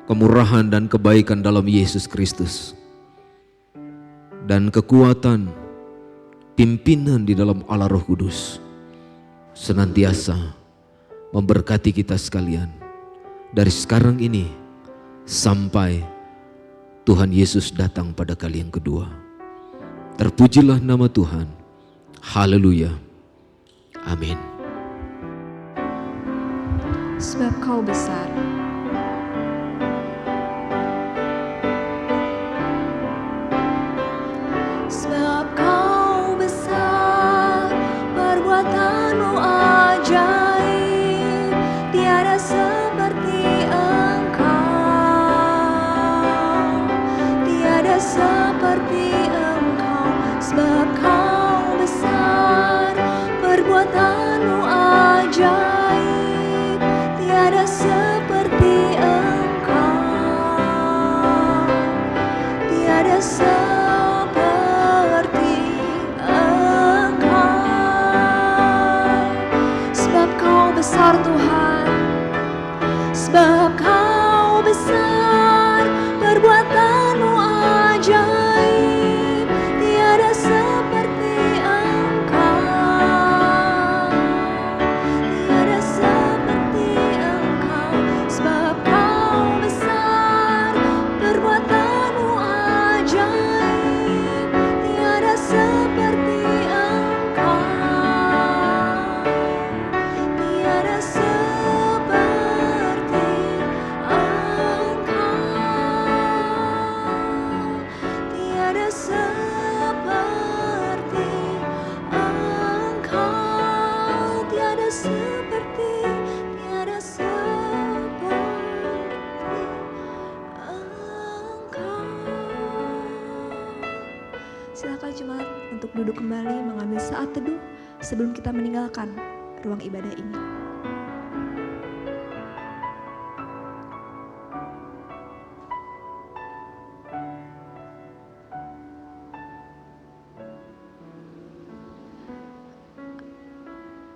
kemurahan dan kebaikan dalam Yesus Kristus, dan kekuatan pimpinan di dalam Allah Roh Kudus senantiasa memberkati kita sekalian dari sekarang ini sampai Tuhan Yesus datang pada kali yang kedua. Terpujilah nama Tuhan. Haleluya. Amin.
Sebab Kau besar. Sebab Kau besar, perbuatan-Mu ajaib, tiada seperti Engkau, tiada seperti Engkau. Sebab Kau besar, perbuatan-Mu ajaib, tiada seperti Engkau, tiada seperti Engkau. Sebab Kau besar Tuhan, sebab Kau besar, perbuatan-Mu ajaib, tiada seperti Engkau, tiada seperti Engkau. Sebab Kau besar, perbuatan-Mu ajaib, tiada seperti Engkau, tiada seperti Engkau, tiada seperti Engkau, tiada seperti, tiada seperti Engkau. Silakan jemaat untuk duduk kembali mengambil saat teduh sebelum kita meninggalkan ruang ibadah ini.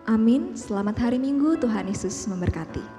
Amin. Selamat hari Minggu, Tuhan Yesus memberkati.